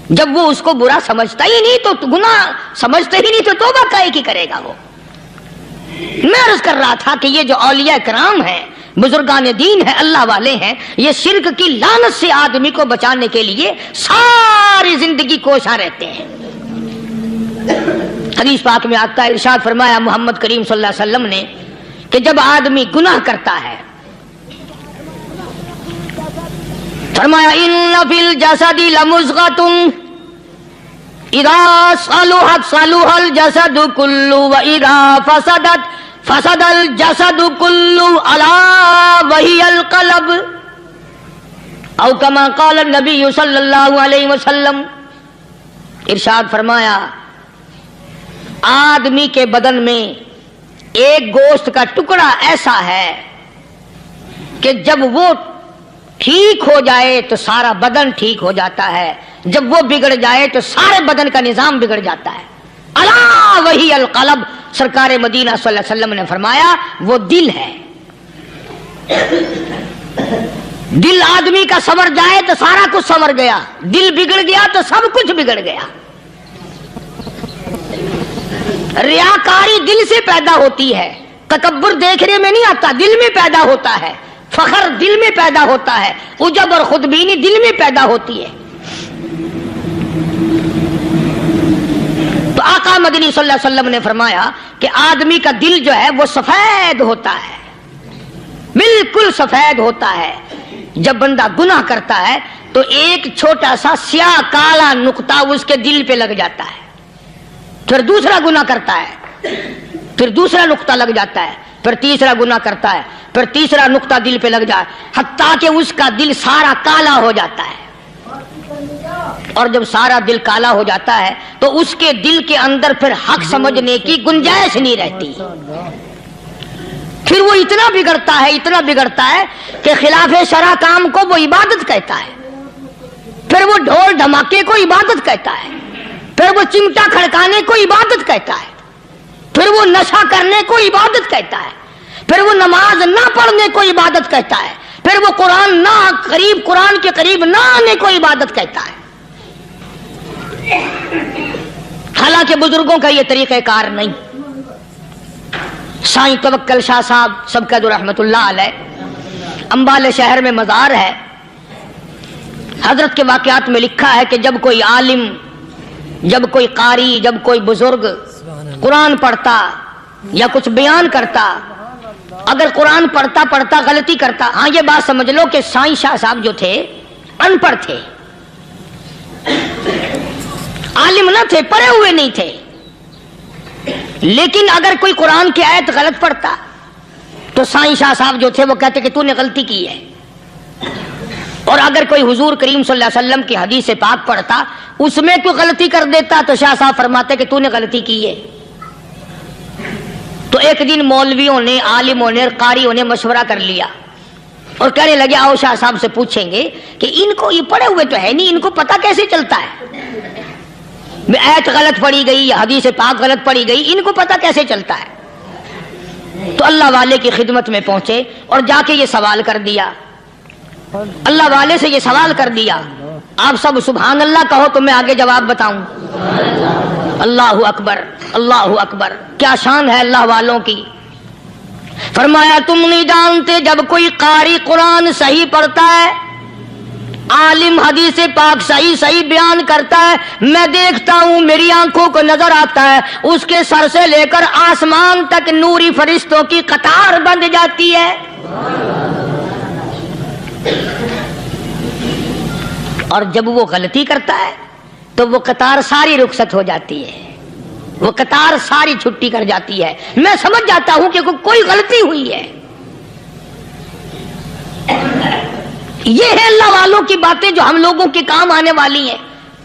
جب وہ اس کو برا سمجھتا ہی نہیں تو گناہ سمجھتا ہی نہیں تو توبہ کائے کی کرے گا وہ. میں عرض کر رہا تھا کہ یہ جو اولیاء کرام ہیں, بزرگان دین ہیں, اللہ والے ہیں, یہ شرک کی لعنت سے آدمی کو بچانے کے لیے ساری زندگی کوشاں رہتے ہیں. حدیث پاک میں آتا ہے, ارشاد فرمایا محمد کریم صلی اللہ علیہ وسلم نے کہ جب آدمی گناہ کرتا ہے, فرمایا ان فی الجسد لمضغۃ اذا صلحت صلح الجسد كله واذا فسدت فسد الجسد كله الا وهي القلب او كما قال النبي صلی اللہ علیہ وسلم. ارشاد فرمایا آدمی کے بدن میں ایک گوشت کا ٹکڑا ایسا ہے کہ جب وہ ٹھیک ہو جائے تو سارا بدن ٹھیک ہو جاتا ہے, جب وہ بگڑ جائے تو سارے بدن کا نظام بگڑ جاتا ہے. الا وہی القلب, سرکار مدینہ صلی اللہ علیہ وسلم نے فرمایا وہ دل ہے. دل آدمی کا سنور جائے تو سارا کچھ سنور گیا, دل بگڑ گیا تو سب کچھ بگڑ گیا. ریاکاری دل سے پیدا ہوتی ہے, تکبر دیکھنے میں نہیں آتا, دل میں پیدا ہوتا ہے. فخر دل میں پیدا ہوتا ہے, عجب اور خودبینی دل میں پیدا ہوتی ہے. تو تو آقا مدنی صلی اللہ علیہ وسلم نے فرمایا کہ آدمی کا دل جو ہے وہ سفید ہوتا ہے، بالکل سفید ہوتا ہے۔ جب بندہ گناہ کرتا ہے تو ایک چھوٹا سا سیاہ کالا نقطہ اس کے دل پہ لگ جاتا ہے، پھر دوسرا گناہ کرتا ہے، پھر دوسرا نقطہ لگ جاتا ہے، پھر تیسرا گناہ کرتا ہے، پھر تیسرا نقطہ دل پہ لگ جائے، حتیٰ کہ اس کا دل سارا کالا ہو جاتا ہے۔ اور جب سارا دل کالا ہو جاتا ہے تو اس کے دل کے اندر پھر حق سمجھنے کی گنجائش نہیں رہتی، پھر وہ اتنا بگڑتا ہے کہ خلاف شرع کام کو وہ عبادت کہتا ہے، پھر وہ ڈھول دھماکے کو عبادت کہتا ہے، پھر وہ چمٹا کھڑکانے کو عبادت کہتا ہے، پھر وہ نشہ کرنے کو عبادت کہتا ہے، پھر وہ نماز نہ پڑھنے کو عبادت کہتا ہے، پھر وہ قرآن کے قریب نہ آنے کو عبادت کہتا ہے۔ حالانکہ بزرگوں کا یہ طریقہ کار نہیں۔ سائیں توکل شاہ صاحب سبقت رحمت اللہ علیہ، امبالے شہر میں مزار ہے، حضرت کے واقعات میں لکھا ہے کہ جب کوئی عالم، جب کوئی قاری، جب کوئی بزرگ قرآن پڑھتا یا کچھ بیان کرتا، اگر قرآن پڑھتا غلطی کرتا، ہاں یہ بات سمجھ لو کہ سائیں شاہ صاحب جو تھے ان پڑھ تھے، عالم نہ تھے، پڑھے ہوئے نہیں تھے، لیکن اگر کوئی قرآن کی آیت غلط پڑھتا تو سائیں شاہ صاحب جو تھے وہ کہتے کہ تو نے غلطی کی ہے، اور اگر کوئی حضور کریم صلی اللہ علیہ وسلم کی حدیث پاک پڑھتا اس میں کوئی غلطی کر دیتا تو شاہ صاحب فرماتے کہ تو نے غلطی کی ہے۔ تو ایک دن مولویوں نے، عالموں نے، قاریوں نے مشورہ کر لیا اور کہنے لگے آؤ شاہ صاحب سے پوچھیں گے کہ ان کو، یہ پڑھے ہوئے تو ہے نہیں، ان کو پتہ کیسے چلتا ہے، آیت غلط پڑھی گئی یا حدیث پاک غلط پڑھی گئی، ان کو پتہ کیسے چلتا ہے؟ تو اللہ والے کی خدمت میں پہنچے اور جا کے یہ سوال کر دیا، اللہ والے سے یہ سوال کر دیا، آپ سب سبحان اللہ کہو تو میں آگے جواب بتاؤں۔ اللہ اکبر، اللہ اکبر، کیا شان ہے اللہ والوں کی۔ فرمایا تم نہیں جانتے جب کوئی قاری قرآن صحیح پڑھتا ہے، عالم حدیث پاک صحیح بیان کرتا ہے، میں دیکھتا ہوں، میری آنکھوں کو نظر آتا ہے، اس کے سر سے لے کر آسمان تک نوری فرشتوں کی قطار بند جاتی ہے، اور جب وہ غلطی کرتا ہے تو وہ قطار ساری رخصت ہو جاتی ہے، وہ قطار ساری چھٹی کر جاتی ہے، میں سمجھ جاتا ہوں کہ کوئی غلطی ہوئی ہے۔ یہ ہے اللہ والوں کی باتیں جو ہم لوگوں کے کام آنے والی ہیں،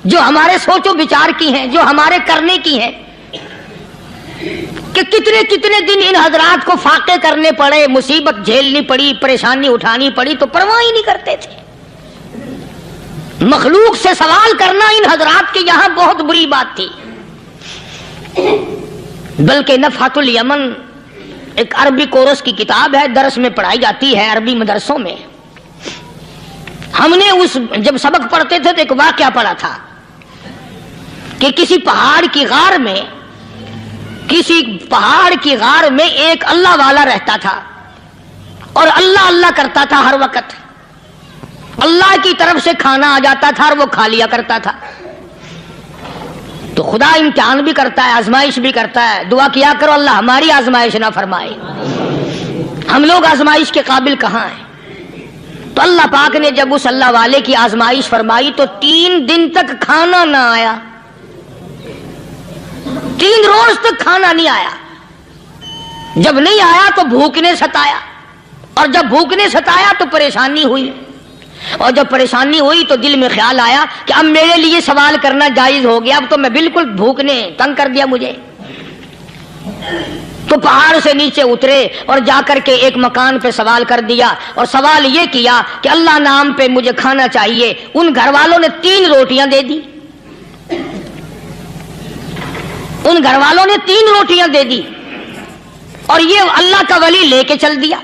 جو ہمارے سوچ و بچار کی ہیں، جو ہمارے کرنے کی ہیں، کہ کتنے دن ان حضرات کو فاقے کرنے پڑے، مصیبت جھیلنی پڑی، پریشانی اٹھانی پڑی تو پرواہ ہی نہیں کرتے تھے۔ مخلوق سے سوال کرنا ان حضرات کے یہاں بہت بری بات تھی، بلکہ نفحۃ الیمن ایک عربی کورس کی کتاب ہے، درس میں پڑھائی جاتی ہے عربی مدرسوں میں۔ ہم نے جب سبق پڑھتے تھے تو ایک واقعہ پڑھا تھا کہ کسی پہاڑ کی غار میں ایک اللہ والا رہتا تھا اور اللہ کرتا تھا، ہر وقت اللہ کی طرف سے کھانا آ جاتا تھا اور وہ کھا لیا کرتا تھا۔ تو خدا امتحان بھی کرتا ہے، آزمائش بھی کرتا ہے، دعا کیا کرو اللہ ہماری آزمائش نہ فرمائے، ہم لوگ آزمائش کے قابل کہاں ہیں۔ تو اللہ پاک نے جب اس اللہ والے کی آزمائش فرمائی تو 3 دن تک کھانا نہ آیا، 3 روز تک کھانا نہیں آیا۔ جب نہیں آیا تو بھوک نے ستایا، اور جب بھوک نے ستایا تو پریشانی ہوئی، اور جب پریشانی ہوئی تو دل میں خیال آیا کہ اب میرے لیے سوال کرنا جائز ہو گیا، اب تو میں بالکل بھوک نے تنگ کر دیا مجھے۔ تو پہاڑ سے نیچے اترے اور جا کر کے ایک مکان پہ سوال کر دیا، اور سوال یہ کیا کہ اللہ نام پہ مجھے کھانا چاہیے۔ ان گھر والوں نے 3 روٹیاں دے دی، ان گھر والوں نے 3 روٹیاں دے دی، اور یہ اللہ کا ولی لے کے چل دیا۔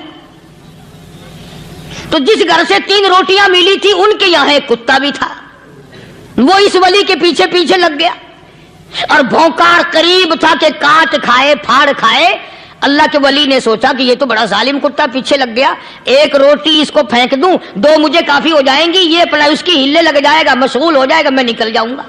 تو جس گھر سے 3 روٹیاں ملی تھی ان کے یہاں ایک کتا بھی تھا، وہ اس ولی کے پیچھے پیچھے لگ گیا اور بھونکار قریب تھا کہ کاٹ کھائے، پھاڑ کھائے۔ اللہ کے ولی نے سوچا کہ یہ تو بڑا ظالم کتا پیچھے لگ گیا، 1 روٹی اس کو پھینک دوں، 2 مجھے کافی ہو جائیں گی، یہ اپنا اس کی ہلے لگ جائے گا، مشغول ہو جائے گا، میں نکل جاؤں گا۔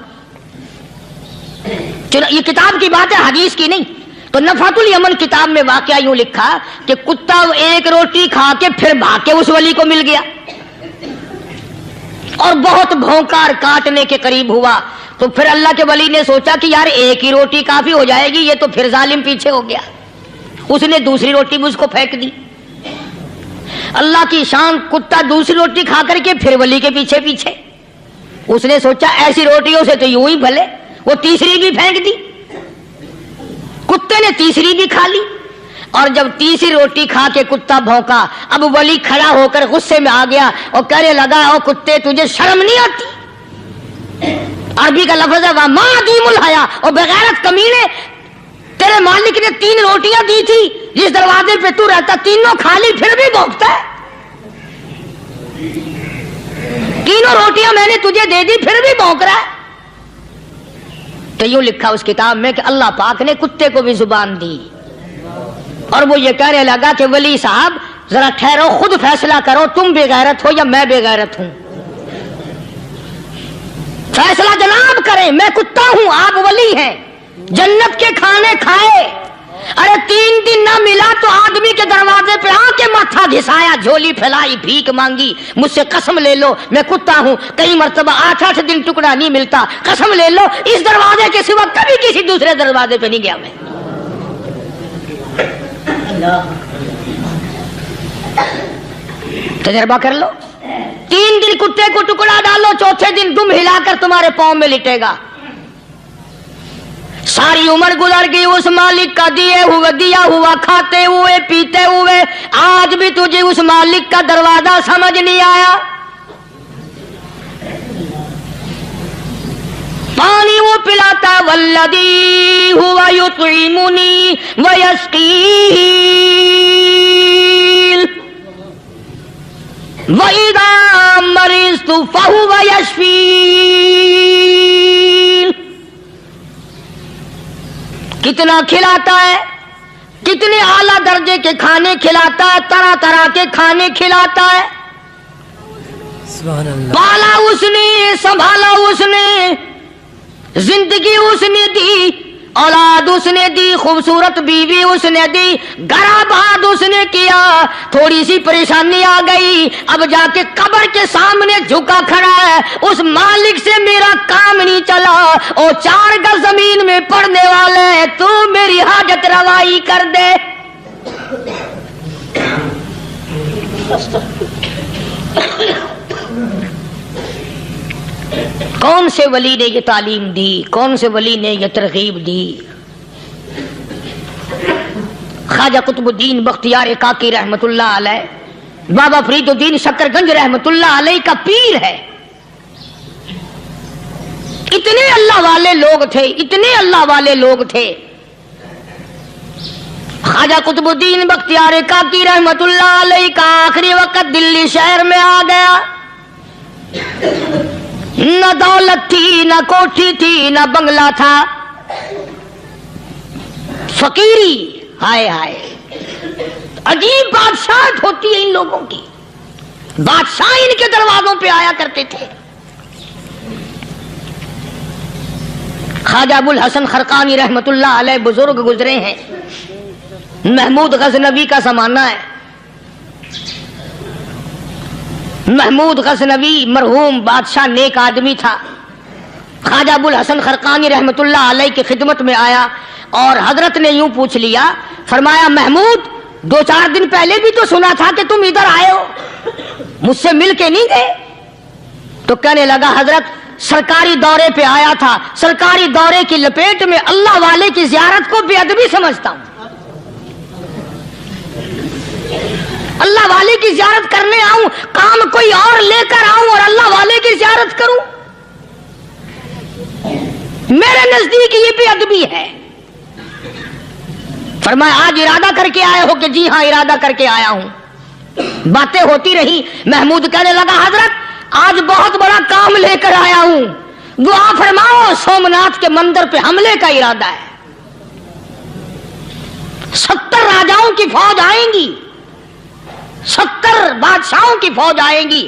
یہ کتاب کی بات ہے، حدیث کی نہیں۔ تو نفحۃ الیمن کتاب میں واقعہ یوں لکھا کہ کتا ایک روٹی کھا کے پھر بھاگ کے اس ولی کو مل گیا اور بہت بھونکا اور کاٹنے کے قریب ہوا۔ تو پھر اللہ کے ولی نے سوچا کہ یار ایک ہی روٹی کافی ہو جائے گی، یہ تو پھر ظالم پیچھے ہو گیا۔ اس نے دوسری روٹی بھی اس کو پھینک دی۔ اللہ کی شان، کتا دوسری روٹی کھا کر کے پھر ولی کے پیچھے پیچھے۔ اس نے سوچا ایسی روٹیوں سے تو یوں ہی بھلے، وہ تیسری بھی پھینک دی۔ کتے نے تیسری بھی کھا لی، اور جب تیسری روٹی کھا کے کتا بھونکا، اب ولی کھڑا ہو کر غصے میں آ گیا اور کہنے لگا او کتے تجھے شرم نہیں آتی؟ عربی کا لفظ ہے وما عدیم الحیا، اور بغیرت کمینے، تیرے مالک نے 3 روٹیاں دی تھی، جس دروازے پہ تو رہتا تینوں کھا لی پھر بھی بھونکتا ہے؟ 3 روٹیاں میں نے تجھے دے دی پھر بھی بھونک رہا ہے؟ تو یوں لکھا اس کتاب میں کہ اللہ پاک نے کتے کو بھی زبان دی، اور وہ یہ کہنے لگا کہ ولی صاحب ذرا ٹھہرو، خود فیصلہ کرو، تم بے غیرت ہو یا میں بے غیرت ہوں؟ فیصلہ جناب کریں، میں کتا ہوں، آپ ولی ہیں، جنت کے کھانے کھائے، ارے 3 دن نہ ملا تو آدمی کے دروازے پہ آ کے ماتھا گھسایا، جھولی پھیلائی، بھیک مانگی، مجھ سے قسم لے لو میں کتا ہوں، کئی مرتبہ 8 دن ٹکڑا نہیں ملتا، قسم لے لو اس دروازے کے سوا کبھی کسی دوسرے دروازے پہ نہیں گیا میں۔ تجربہ کر لو، 3 دن کتے کو ٹکڑا ڈالو، چوتھے دن دم ہلا کر تمہارے پاؤں میں لٹے گا۔ ساری عمر گزر گئی اس مالک کا دیا ہوا کھاتے ہوئے پیتے ہوئے، آج بھی تجھے اس مالک کا دروازہ سمجھ نہیں آیا۔ پانی وہ پلاتا والذی ہوا یطعمنی ویسقین وَإِذَا مَرِضْتُ فَهُوَ يَشْفِينِ۔ کتنا کھلاتا ہے، کتنے اعلیٰ درجے کے کھانے کھلاتا ہے، طرح طرح کے کھانے کھلاتا ہے، پالا اس نے، سنبھالا اس نے، زندگی اس نے دی، اولاد اس نے دی، خوبصورت بیوی اس نے دی، گھر آباد اس نے کیا، تھوڑی سی پریشانی آ گئی، اب جا کے قبر کے سامنے جھکا کھڑا ہے، اس مالک سے میرا کام نہیں چلا، او 4 گز زمین میں پڑنے والے، تو میری حاجت روائی کر دے۔ کون سے ولی نے یہ تعلیم دی، کون سے ولی نے یہ ترغیب دی؟ خواجہ قطب الدین بختیار کاکی رحمت اللہ علیہ، بابا فرید الدین شکر گنج رحمت اللہ علیہ کا پیر ہے۔ اتنے اللہ والے لوگ تھے، اتنے اللہ والے لوگ تھے۔ خواجہ قطب الدین بختیار کاکی رحمت اللہ علیہ کا آخری وقت دلی شہر میں آ گیا۔ نہ دولت تھی، نہ کوٹھی تھی، نہ بنگلہ تھا، فقیری، ہائے ہائے، عجیب بادشاہت ہوتی ہے ان لوگوں کی، بادشاہ ان کے دروازوں پہ آیا کرتے تھے۔ خواجہ ابو الحسن خرقانی رحمت اللہ علیہ بزرگ گزرے ہیں، محمود غزنوی کا زمانہ ہے۔ محمود غزنوی مرحوم بادشاہ نیک آدمی تھا۔ خواجہ ابو الحسن خرقانی رحمت اللہ علیہ کی خدمت میں آیا اور حضرت نے یوں پوچھ لیا، فرمایا محمود 2-4 دن پہلے بھی تو سنا تھا کہ تم ادھر آئے ہو، مجھ سے مل کے نہیں گئے؟ تو کہنے لگا حضرت سرکاری دورے پہ آیا تھا، سرکاری دورے کی لپیٹ میں اللہ والے کی زیارت کو بے ادبی سمجھتا ہوں، اللہ والے کی زیارت کرنے آؤں، کام کوئی اور لے کر آؤں اور اللہ والے کی زیارت کروں؟ میرے نزدیک یہ بے ادبی ہے۔ فرمایا آج ارادہ کر کے آئے ہو؟ کہ جی ہاں ارادہ کر کے آیا ہوں۔ باتیں ہوتی رہی، محمود کہنے لگا حضرت آج بہت بڑا کام لے کر آیا ہوں، دعا فرماؤ، سومناتھ کے مندر پہ حملے کا ارادہ ہے، 70 راجاؤں کی فوج آئیں گی، 70 بادشاہوں کی فوج آئیں گی،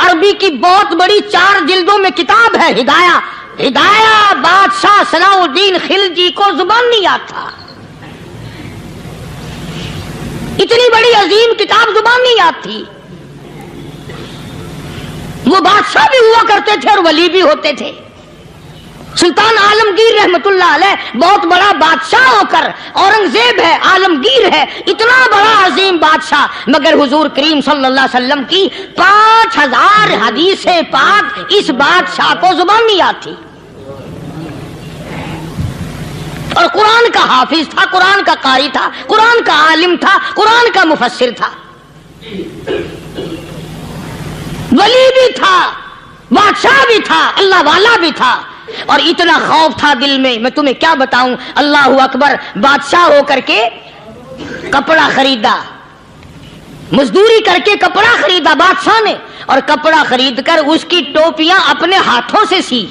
عربی کی بہت بڑی 4 جلدوں میں کتاب ہے ہدایہ. ہدایہ بادشاہ صلاح الدین خلجی کو زبان نہیں آتا. اتنی بڑی عظیم کتاب زبان نہیں آتی. وہ بادشاہ بھی ہوا کرتے تھے اور ولی بھی ہوتے تھے. سلطان عالمگیر رحمت اللہ علیہ بہت بڑا بادشاہ ہو کر، اورنگزیب ہے، عالمگیر ہے، اتنا بڑا عظیم بادشاہ، مگر حضور کریم صلی اللہ علیہ وسلم کی 5000 حدیث پاک اس بادشاہ کو زبان نہیں آتی. اور قرآن کا حافظ تھا، قرآن کا قاری تھا، قرآن کا عالم تھا، قرآن کا مفسر تھا، ولی بھی تھا، بادشاہ بھی تھا، اللہ والا بھی تھا. اور اتنا خوف تھا دل میں تمہیں کیا بتاؤں. اللہ اکبر. بادشاہ ہو کر کے کپڑا خریدا، مزدوری کر کے کپڑا خریدا بادشاہ نے، اور کپڑا خرید کر اس کی ٹوپیاں اپنے ہاتھوں سے سی.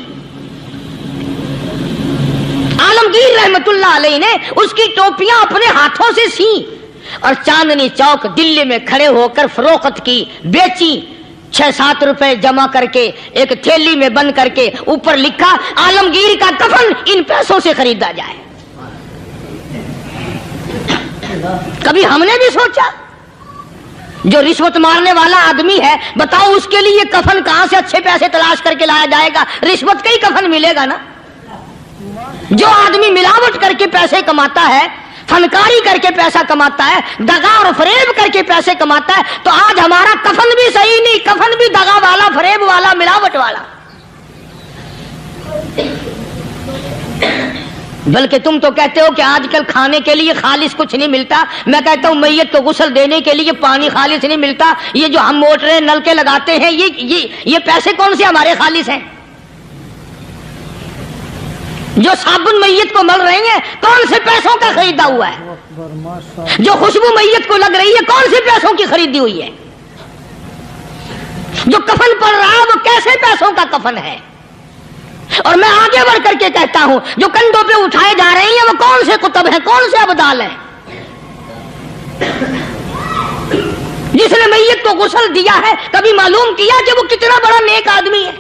عالمگیر رحمت اللہ علیہ نے اس کی ٹوپیاں اپنے ہاتھوں سے سی اور چاندنی چوک دلی میں کھڑے ہو کر فروخت کی، بیچی. 6-7 روپے جمع کر کے ایک تھیلی میں بند کر کے اوپر لکھا عالمگیر کا کفن ان پیسوں سے خریدا جائے. کبھی ہم نے بھی سوچا جو رشوت مارنے والا آدمی ہے، بتاؤ اس کے لیے کفن کہاں سے اچھے پیسے تلاش کر کے لایا جائے گا؟ رشوت کا ہی کفن ملے گا نا. جو آدمی ملاوٹ کر کے پیسے کماتا ہے، فنکاری کر کے پیسہ کماتا ہے، دغا اور فریب کر کے پیسے کماتا ہے، تو آج ہمارا کفن بھی صحیح نہیں، کفن بھی دغا والا، فریب والا، ملاوٹ والا. بلکہ تم تو کہتے ہو کہ آج کل کھانے کے لیے خالص کچھ نہیں ملتا. میں کہتا ہوں میت کو غسل دینے کے لیے پانی خالص نہیں ملتا. یہ جو ہم موٹریں نل کے لگاتے ہیں، یہ پیسے کون سے ہمارے خالص ہیں؟ جو صابن میت کو مل رہی ہیں کون سے پیسوں کا خریدا ہوا ہے؟ جو خوشبو میت کو لگ رہی ہے کون سے پیسوں کی خریدی ہوئی ہے؟ جو کفن پڑ رہا ہے وہ کیسے پیسوں کا کفن ہے؟ اور میں آگے بڑھ کر کے کہتا ہوں جو کندھوں پہ اٹھائے جا رہے ہیں وہ کون سے کتب ہیں، کون سے ابدال ہیں؟ جس نے میت کو غسل دیا ہے کبھی معلوم کیا کہ وہ کتنا بڑا نیک آدمی ہے؟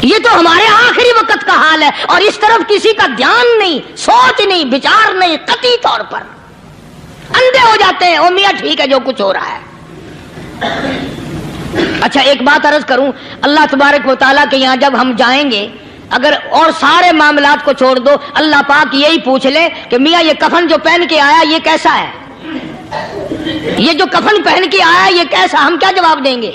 یہ تو ہمارے آخری وقت کا حال ہے، اور اس طرف کسی کا دھیان نہیں، سوچ نہیں، بچار نہیں. قطعی طور پر اندھے ہو جاتے ہیں. او میاں ٹھیک ہے جو کچھ ہو رہا ہے. اچھا ایک بات عرض کروں، اللہ تبارک و تعالیٰ کے یہاں جب ہم جائیں گے، اگر اور سارے معاملات کو چھوڑ دو، اللہ پاک یہی پوچھ لے کہ میاں یہ کفن جو پہن کے آیا یہ کیسا ہے؟ یہ جو کفن پہن کے آیا یہ کیسا؟ ہم کیا جواب دیں گے؟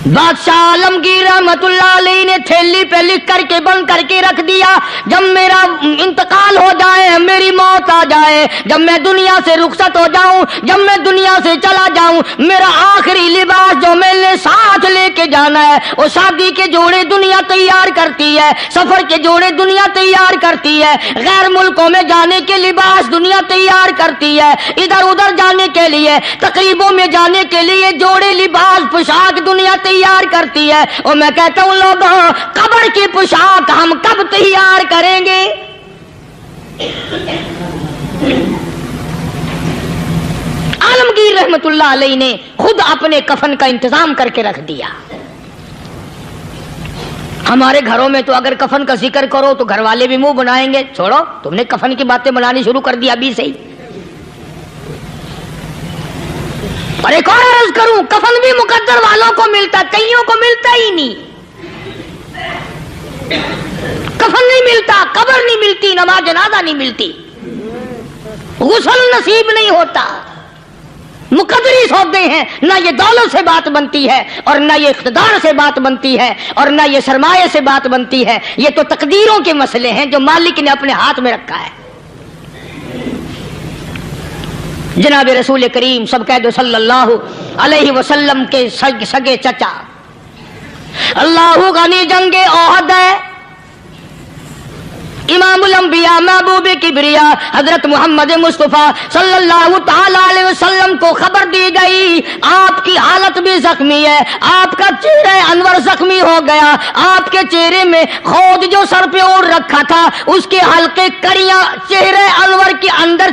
بادشاہ عالمگیر رحمت اللہ علیہ نے تھیلی پہ لکھ کر کے بند کر کے رکھ دیا، جب میرا انتقال ہو جائے، میری موت آ جائے، جب میں دنیا سے رخصت ہو جاؤں، جب میں دنیا سے چلا جاؤں، میرا آخری لباس جو میں نے ساتھ لے کے جانا ہے وہ شادی کے جوڑے دنیا تیار کرتی ہے، سفر کے جوڑے دنیا تیار کرتی ہے، غیر ملکوں میں جانے کے لباس دنیا تیار کرتی ہے، ادھر ادھر جانے کے لیے، تقریبوں میں جانے کے لیے جوڑے لباس پوشاک دنیا تیار کرتی ہے. اور میں کہتا ہوں لوگوں، قبر کی پوشاک ہم کب تیار کریں گے؟ عالمگیر رحمت اللہ علیہ نے خود اپنے کفن کا انتظام کر کے رکھ دیا. ہمارے گھروں میں تو اگر کفن کا ذکر کرو تو گھر والے بھی منہ بنائیں گے، چھوڑو تم نے کفن کی باتیں بنانی شروع کر دی ابھی سے ہی. اور ایک اور عرض کروں، کفن بھی مقدر والوں کو ملتا، کئیوں کو ملتا ہی نہیں. کفن نہیں ملتا، قبر نہیں ملتی، نماز جنازہ نہیں ملتی، غسل نصیب نہیں ہوتا. مقدری سودے ہیں، نہ یہ دولت سے بات بنتی ہے، اور نہ یہ اقتدار سے بات بنتی ہے، اور نہ یہ سرمایہ سے بات بنتی ہے. یہ تو تقدیروں کے مسئلے ہیں جو مالک نے اپنے ہاتھ میں رکھا ہے. جناب رسول کریم سب کہہ دو صلی اللہ علیہ وسلم کے سگے چچا اللہ غنی جنگ احد ہے، امام الانبیاء محبوب کبریا حضرت محمد مصطفیٰ صلی اللہ تعالی علیہ وسلم کو خبر دی گئی آپ کی حالت بھی زخمی ہے، آپ کا چہرہ انور زخمی ہو گیا، آپ کے چہرے میں خود جو سر پہ اوڑھ رکھا تھا اس کے حلقے کڑیاں چہرے انور کے اندر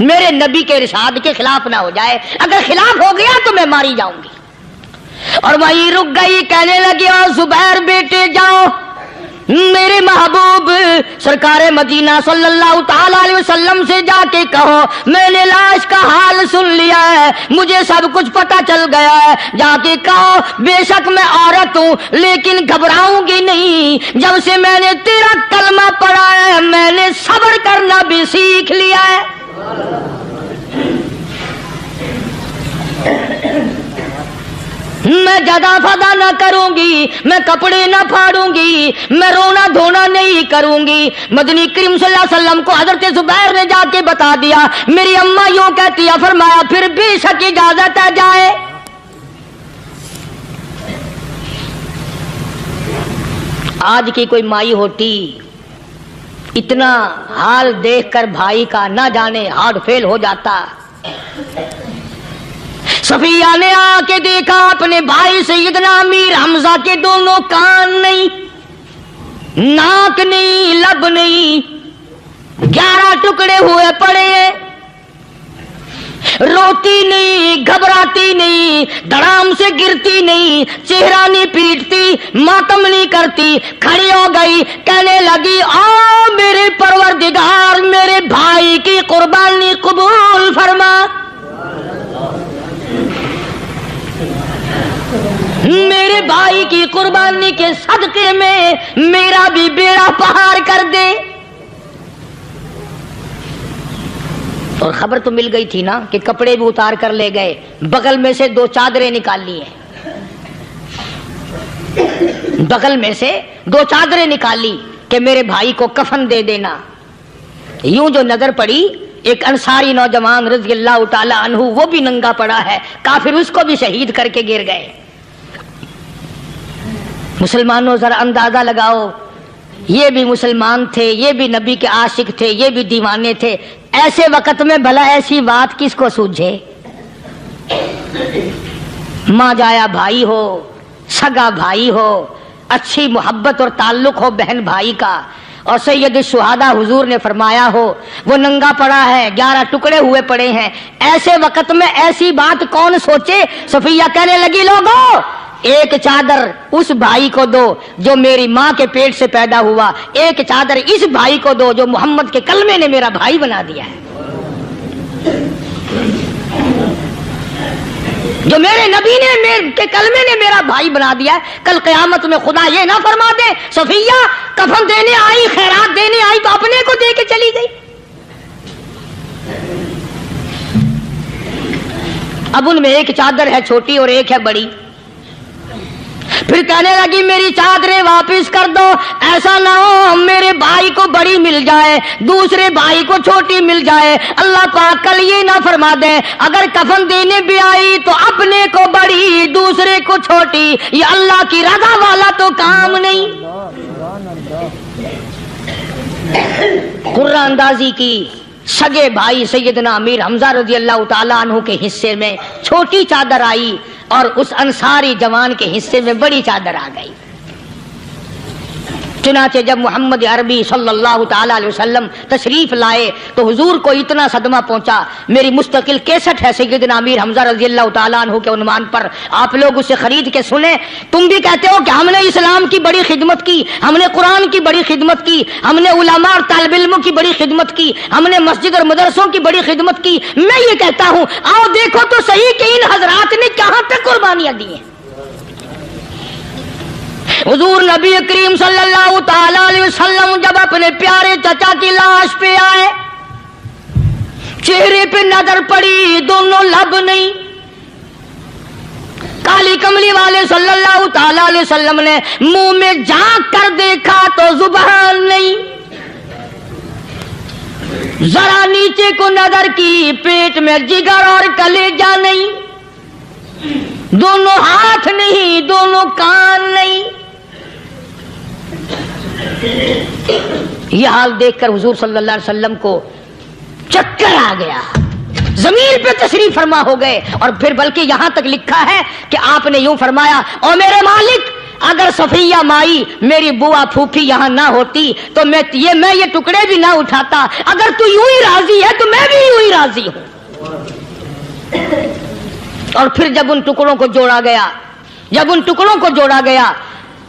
میرے نبی کے ارشاد کے خلاف نہ ہو جائے، اگر خلاف ہو گیا تو میں ماری جاؤں گی۔ اور وہیں رک گئی، کہنے لگی اور زبیر بیٹے جاؤ، میرے محبوب سرکار مدینہ صلی اللہ تعالی علیہ وسلم سے جا کے کہو میں نے لاش کا حال سن لیا ہے، مجھے سب کچھ پتہ چل گیا ہے، جا کے کہو بے شک میں عورت ہوں لیکن گھبراؤں گی نہیں، جب سے میں نے تیرا کلمہ پڑھا ہے میں نے صبر کرنا بھی سیکھ لیا ہے۔ میں جدا فدا نہ کروں گی، میں کپڑے نہ پھاڑوں گی، میں رونا دھونا نہیں کروں گی۔ مدنی کریم صلی اللہ علیہ وسلم کو حضرت زبیر نے جا کے بتا دیا، میری اماں یوں کہتی ہے، فرمایا پھر بے شک اجازت ہے جائے۔ آج کی کوئی مائی ہوتی اتنا حال دیکھ کر بھائی کا نہ جانے ہارٹ فیل ہو جاتا۔ صفیہ نے آ کے دیکھا اپنے بھائی سیدنا امیر حمزہ کے دونوں کان نہیں، ناک نہیں، لب نہیں، 11 ٹکڑے ہوئے پڑے، روتی نہیں، گھبراتی نہیں، دھڑام سے گرتی نہیں، چہرہ نہیں پیٹتی، ماتم نہیں کرتی، کھڑی ہو گئی، کہنے لگی آ میرے پروردگار میرے بھائی کی قربانی قبول فرما، میرے بھائی کی قربانی کے صدقے میں میرا بھی بیڑا پہاڑ کر دے۔ اور خبر تو مل گئی تھی نا کہ کپڑے بھی اتار کر لے گئے، بغل میں سے 2 چادریں نکال لی ہیں، بغل میں سے 2 چادریں نکالی کہ میرے بھائی کو کفن دے دینا۔ یوں جو نظر پڑی ایک انصاری نوجوان رضی اللہ تعالی عنہ، وہ بھی ننگا پڑا ہے، کافر اس کو بھی شہید کر کے گر گئے۔ مسلمانوں ذرا اندازہ لگاؤ، یہ بھی مسلمان تھے، یہ بھی نبی کے عاشق تھے، یہ بھی دیوانے تھے، ایسے وقت میں بھلا ایسی بات کس کو سوجھے؟ ماں جایا بھائی ہو، سگا بھائی ہو، اچھی محبت اور تعلق ہو بہن بھائی کا، اور سید الشہداء حضور نے فرمایا ہو وہ ننگا پڑا ہے، 11 ٹکڑے ہوئے پڑے ہیں، ایسے وقت میں ایسی بات کون سوچے؟ صفیہ کہنے لگی لوگوں ایک چادر اس بھائی کو دو جو میری ماں کے پیٹ سے پیدا ہوا، ایک چادر اس بھائی کو دو جو محمد کے کلمے نے میرا بھائی بنا دیا ہے، جو میرے نبی نے کے کلمے نے میرا بھائی بنا دیا ہے۔ کل قیامت میں خدا یہ نہ فرما دے صفیہ کفن دینے آئی، خیرات دینے آئی تو اپنے کو دے کے چلی گئی۔ اب ان میں ایک چادر ہے چھوٹی اور ایک ہے بڑی، پھر کہنے لگی میری چادریں واپس کر دو، ایسا نہ ہو میرے بھائی کو بڑی مل جائے دوسرے بھائی کو چھوٹی مل جائے، اللہ پاک کل یہ نہ فرما دے اگر کفن دینے بھی آئی تو اپنے کو بڑی دوسرے کو چھوٹی، یہ اللہ کی رضا والا تو کام نہیں۔ قرہ اندازی کی، سگے بھائی سیدنا امیر حمزہ رضی اللہ تعالیٰ عنہ کے حصے میں چھوٹی چادر آئی اور اس انصاری جوان کے حصے میں بڑی چادر آ گئی۔ چنانچہ جب محمد عربی صلی اللہ تعالیٰ علیہ وسلم تشریف لائے تو حضور کو اتنا صدمہ پہنچا، میری مستقل کیسٹ ہے سیدنا امیر حمزہ رضی اللہ تعالیٰ عنہ کے عنوان پر، آپ لوگ اسے خرید کے سنیں۔ تم بھی کہتے ہو کہ ہم نے اسلام کی بڑی خدمت کی، ہم نے قرآن کی بڑی خدمت کی، ہم نے علماء اور طالب علموں کی بڑی خدمت کی، ہم نے مسجد اور مدرسوں کی بڑی خدمت کی۔ میں یہ کہتا ہوں آؤ دیکھو تو صحیح کہ ان حضرات نے کہاں تک قربانیاں دی ہیں۔ حضور نبی کریم صلی اللہ تعالی علیہ وسلم جب اپنے پیارے چچا کی لاش پہ آئے، چہرے پہ نظر پڑی دونوں لب نہیں، کالی کملی والے صلی اللہ تعالی علیہ وسلم نے منہ میں جھانک کر دیکھا تو زبان نہیں، ذرا نیچے کو نظر کی پیٹ میں جگر اور کلیجہ نہیں، دونوں ہاتھ نہیں، دونوں کان نہیں۔ یہ حال دیکھ کر حضور صلی اللہ علیہ وسلم کو چکر آ گیا، زمین پہ تشریف فرما ہو گئے، اور پھر بلکہ یہاں تک لکھا ہے کہ آپ نے یوں فرمایا او میرے مالک اگر صفیہ مائی میری بوا پھوپھی یہاں نہ ہوتی تو میں یہ ٹکڑے بھی نہ اٹھاتا. اگر تو یوں ہی راضی ہے تو میں بھی یوں ہی راضی ہوں. اور پھر جب ان ٹکڑوں کو جوڑا گیا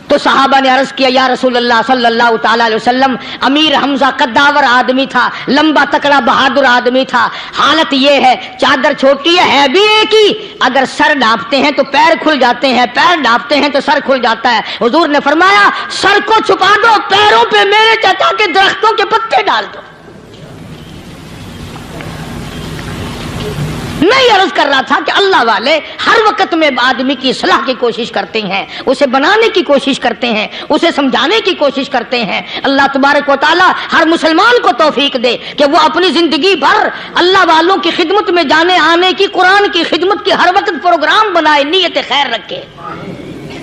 تو صحابہ نے عرض کیا یا رسول اللہ صلی اللہ تعالی علیہ وسلم، امیر حمزہ قداور آدمی تھا، لمبا تکڑا بہادر آدمی تھا، حالت یہ ہے چادر چھوٹی ہے بھی ایک ہی، اگر سر ڈھانپتے ہیں تو پیر کھل جاتے ہیں، پیر ڈھانپتے ہیں تو سر کھل جاتا ہے. حضور نے فرمایا سر کو چھپا دو، پیروں پہ میرے چچا کے درختوں کے پتے ڈال دو. میں یہ عرض کر رہا تھا کہ اللہ والے ہر وقت میں آدمی کی اصلاح کی کوشش کرتے ہیں، اسے بنانے کی کوشش کرتے ہیں، اسے سمجھانے کی کوشش کرتے ہیں. اللہ تبارک و تعالی ہر مسلمان کو توفیق دے کہ وہ اپنی زندگی بھر اللہ والوں کی خدمت میں جانے آنے کی، قرآن کی خدمت کی ہر وقت پروگرام بنائے، نیت خیر رکھے.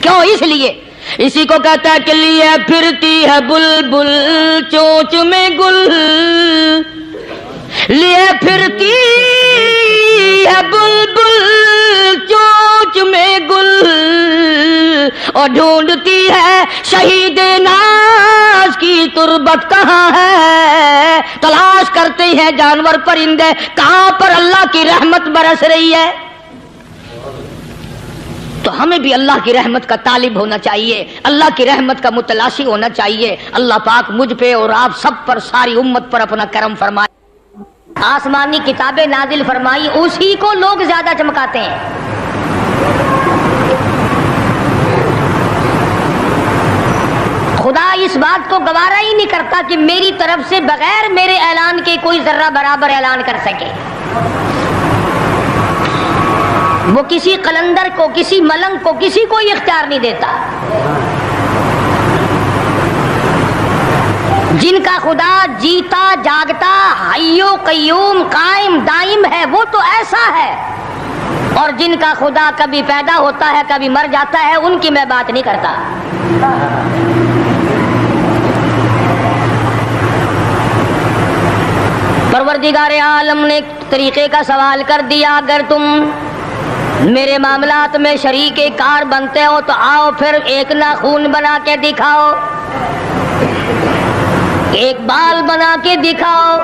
کیوں؟ اس لیے اسی کو کہتا ہے کہ لیے پھرتی ہے بلبل چونچ میں گل، لیے پھرتی ہے بلبل چونچ میں گل، اور ڈھونڈتی ہے شہید ناز کی تربت کہاں ہے. تلاش کرتے ہیں جانور پرندے کہاں پر اللہ کی رحمت برس رہی ہے. تو ہمیں بھی اللہ کی رحمت کا طالب ہونا چاہیے، اللہ کی رحمت کا متلاشی ہونا چاہیے. اللہ پاک مجھ پہ اور آپ سب پر، ساری امت پر اپنا کرم فرمائے. آسمانی کتابیں نازل فرمائی، اسی کو لوگ زیادہ چمکاتے ہیں. خدا اس بات کو گوارا ہی نہیں کرتا کہ میری طرف سے بغیر میرے اعلان کے کوئی ذرہ برابر اعلان کر سکے. وہ کسی قلندر کو، کسی ملنگ کو، کسی کو اختیار نہیں دیتا. جن کا خدا جیتا جاگتا حی و قیوم قائم دائم ہے وہ تو ایسا ہے، اور جن کا خدا کبھی پیدا ہوتا ہے کبھی مر جاتا ہے ان کی میں بات نہیں کرتا. پروردگار عالم نے ایک طریقے کا سوال کر دیا، اگر تم میرے معاملات میں شریک کار بنتے ہو تو آؤ پھر ایک ناخون بنا کے دکھاؤ، ایک بال بنا کے دکھاؤ،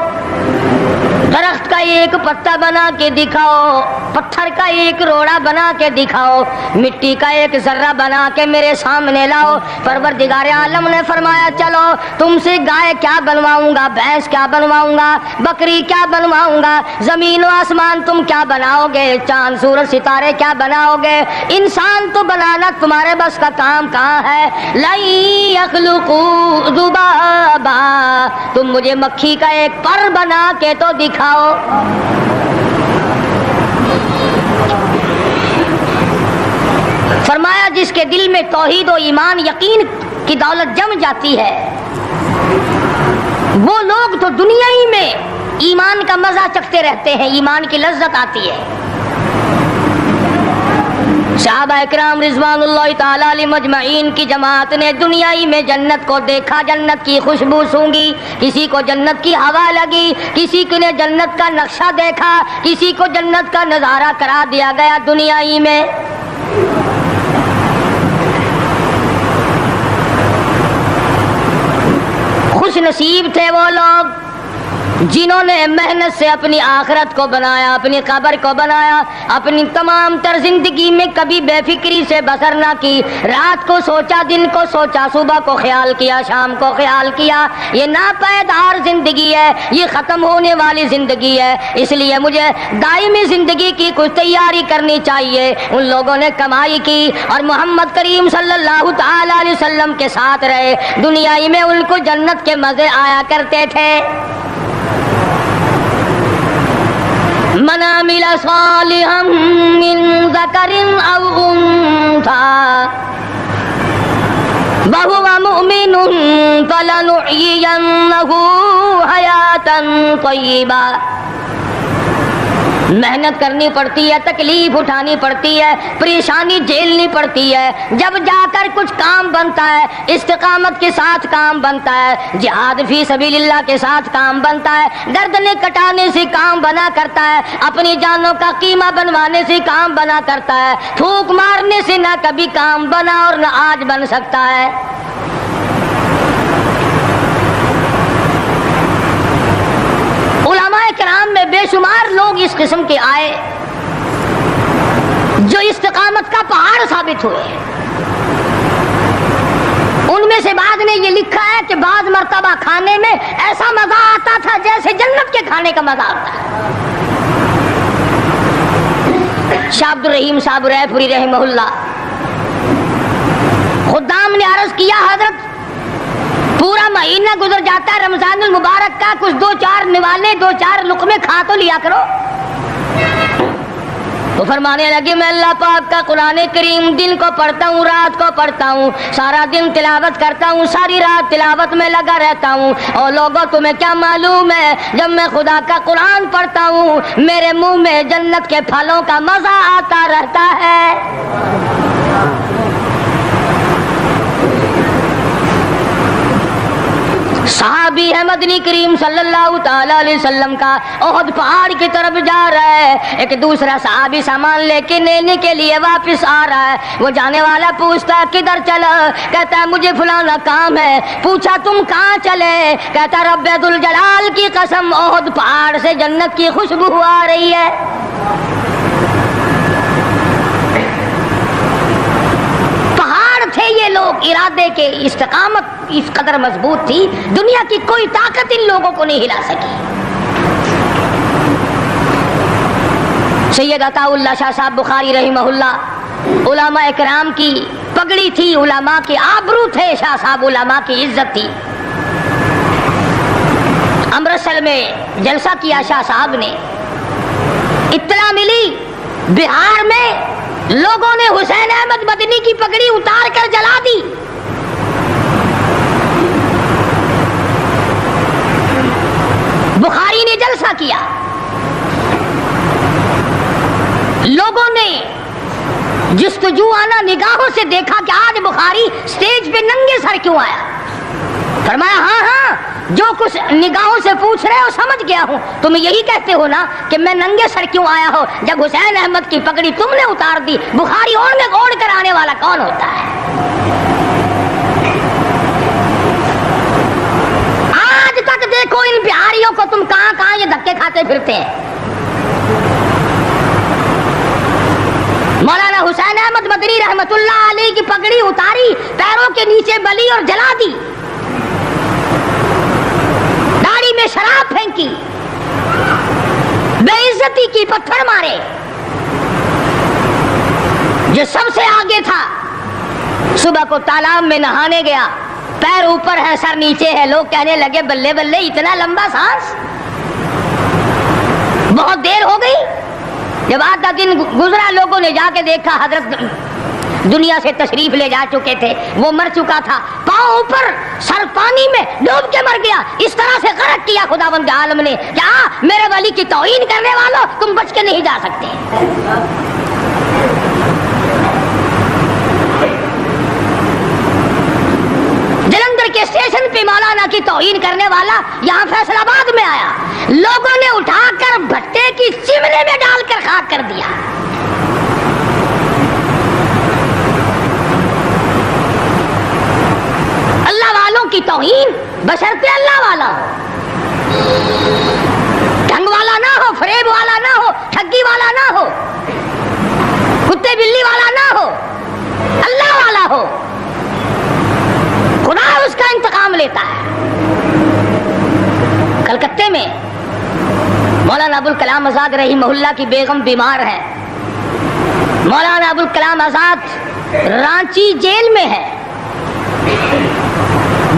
درخت کا ایک پتا بنا کے دکھاؤ، پتھر کا ایک روڑا بنا کے دکھاؤ، مٹی کا ایک ذرہ بنا کے میرے سامنے لاؤ. پروردگار عالم نے فرمایا چلو تم سے گائے کیا بنواؤں گا، بھینس کیا بنواؤں گا، بکری کیا بنواؤں گا، زمین و آسمان تم کیا بناؤ گے، چاند سورج ستارے کیا بناؤ گے، انسان تو بنانا تمہارے بس کا کام کہاں ہے. لن یخلقوا ذبابا، تم مجھے مکھی کا ایک پر بنا کے تو دکھاؤ. فرمایا جس کے دل میں توحید و ایمان یقین کی دولت جم جاتی ہے وہ لوگ تو دنیا ہی میں ایمان کا مزہ چکھتے رہتے ہیں، ایمان کی لذت آتی ہے. صحابہ اکرام رضوان اللہ تعالی علیہم مجمعین کی جماعت نے دنیا ہی میں جنت کو دیکھا، جنت کی خوشبو سونگھی، کسی کو جنت کی ہوا لگی، کسی کو نے جنت کا نقشہ دیکھا، کسی کو جنت کا نظارہ کرا دیا گیا دنیا ہی میں. خوش نصیب تھے وہ لوگ جنہوں نے محنت سے اپنی آخرت کو بنایا، اپنی قبر کو بنایا، اپنی تمام تر زندگی میں کبھی بے فکری سے بسر نہ کی، رات کو سوچا، دن کو سوچا، صبح کو خیال کیا، شام کو خیال کیا. یہ ناپائیدار زندگی ہے، یہ ختم ہونے والی زندگی ہے، اس لیے مجھے دائمی زندگی کی کچھ تیاری کرنی چاہیے. ان لوگوں نے کمائی کی اور محمد کریم صلی اللہ تعالی علیہ وسلم کے ساتھ رہے، دنیا ہی میں ان کو جنت کے مزے آیا کرتے تھے. من عمل صالحا من ذکر او انثى وهو مؤمن فلنحيينه حياة طيبة محنت کرنی پڑتی ہے، تکلیف اٹھانی پڑتی ہے، پریشانی جھیلنی پڑتی ہے، جب جا کر کچھ کام بنتا ہے، استقامت کے ساتھ کام بنتا ہے، جہاد فی سبیل اللہ کے ساتھ کام بنتا ہے، گردنیں کٹانے سے کام بنا کرتا ہے، اپنی جانوں کا قیمہ بنوانے سے کام بنا کرتا ہے، تھوک مارنے سے نہ کبھی کام بنا اور نہ آج بن سکتا ہے۔ علماء کرام میں بے شمار لوگ اس قسم کے آئے جو استقامت کا پہاڑ ثابت ہوئے۔ ان میں سے بعض نے یہ لکھا ہے کہ بعض مرتبہ کھانے میں ایسا مزہ آتا تھا جیسے جنت کے کھانے کا مزہ آتا ہے۔ شاہ عبد الرحیم صاحب رائے پوری رحمہ اللہ خدام نے عرض کیا، حضرت پورا مہینہ گزر جاتا ہے رمضان المبارک کا، کچھ دو چار نوالے، دو چار لقمے کھا تو لیا کرو۔ تو فرمانے لگے، میں اللہ پاک کا قرآن کریم دن کو پڑھتا ہوں، رات کو پڑھتا ہوں، سارا دن تلاوت کرتا ہوں، ساری رات تلاوت میں لگا رہتا ہوں، اور لوگوں تمہیں کیا معلوم ہے، جب میں خدا کا قرآن پڑھتا ہوں میرے منہ میں جنت کے پھلوں کا مزہ آتا رہتا ہے۔ صحابی ہے مدنی کریم صلی اللہ تعالی علیہ وسلم کا، احد پہاڑ کی طرف جا رہا ہے، ایک دوسرا صحابی سامان لے کے لینے کے لیے واپس آ رہا ہے، وہ جانے والا پوچھتا ہے کدھر چلا، کہتا ہے مجھے فلانا کام ہے، پوچھا تم کہاں چلے، کہتا رب ذوالجلال کی قسم احد پہاڑ سے جنت کی خوشبو آ رہی ہے۔ تھے یہ لوگ ارادے کے، استقامت اس قدر مضبوط تھی، دنیا کی کوئی طاقت ان لوگوں کو نہیں ہلا سکی۔ سید عطا اللہ شاہ صاحب بخاری رحمہ اللہ علماء اکرام کی پگڑی تھی، علماء کے آبرو تھے، شاہ صاحب علماء کی عزت تھی۔ امرتسر میں جلسہ کیا شاہ صاحب نے، اطلاع ملی بہار میں لوگوں نے حسین احمد مدنی کی پگڑی اتار کر جلا دی۔ بخاری نے جلسہ کیا، لوگوں نے جستجو آنا نگاہوں سے دیکھا کہ آج بخاری سٹیج پہ ننگے سر کیوں آیا۔ فرمایا ہاں ہاں جو کچھ نگاہوں سے پوچھ رہے ہو سمجھ گیا ہوں، تم یہی کہتے ہو نا کہ میں ننگے سر کیوں آیا ہو، جب حسین احمد کی پگڑی تم نے اتار دی، بخاری اوڑھ کر آنے والا کون ہوتا ہے؟ آج تک دیکھو ان بہاریوں کو تم کہاں کہاں یہ دھکے کھاتے پھرتے ہیں۔ مولانا حسین احمد مدنی رحمت اللہ علیہ کی پگڑی اتاری، پیروں کے نیچے بلی اور جلا دی، داڑھی میں شراب پھینکی، بے عزتی کی، پتھر مارے۔ جو سب سے آگے تھا صبح کو تالاب میں نہانے گیا، پیر اوپر ہے سر نیچے ہے، لوگ کہنے لگے بلے بلے اتنا لمبا سانس، بہت دیر ہو گئی۔ جب آدھا دن گزرا لوگوں نے جا کے دیکھا حضرت دنیا سے تشریف لے جا چکے تھے، وہ مر چکا تھا، پاؤں اوپر سر پانی میں ڈوب کے مر گیا۔ اس طرح سے غرق کیا خداوند عالم نے، کیا میرے ولی کی توہین کرنے والوں تم بچ کے نہیں جا سکتے۔ جلندھر کے اسٹیشن پہ مولانا کی توہین کرنے والا یہاں فیصل آباد میں آیا، لوگوں نے اٹھا کر بھٹے کی چمنے میں ڈال کر خاک کر دیا۔ اللہ والوں کی توہین بشرطے اللہ والا ہو، ڈھنگ والا نہ ہو، فریب والا نہ ہو، ٹھگی والا نہ ہو، کتے بلی والا نہ ہو، اللہ والا ہو، خدا اس کا انتقام لیتا ہے۔ کلکتے میں مولانا ابوالکلام آزاد رحمہ اللہ کی بیگم بیمار ہے، مولانا ابوالکلام آزاد رانچی جیل میں ہے،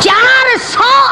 400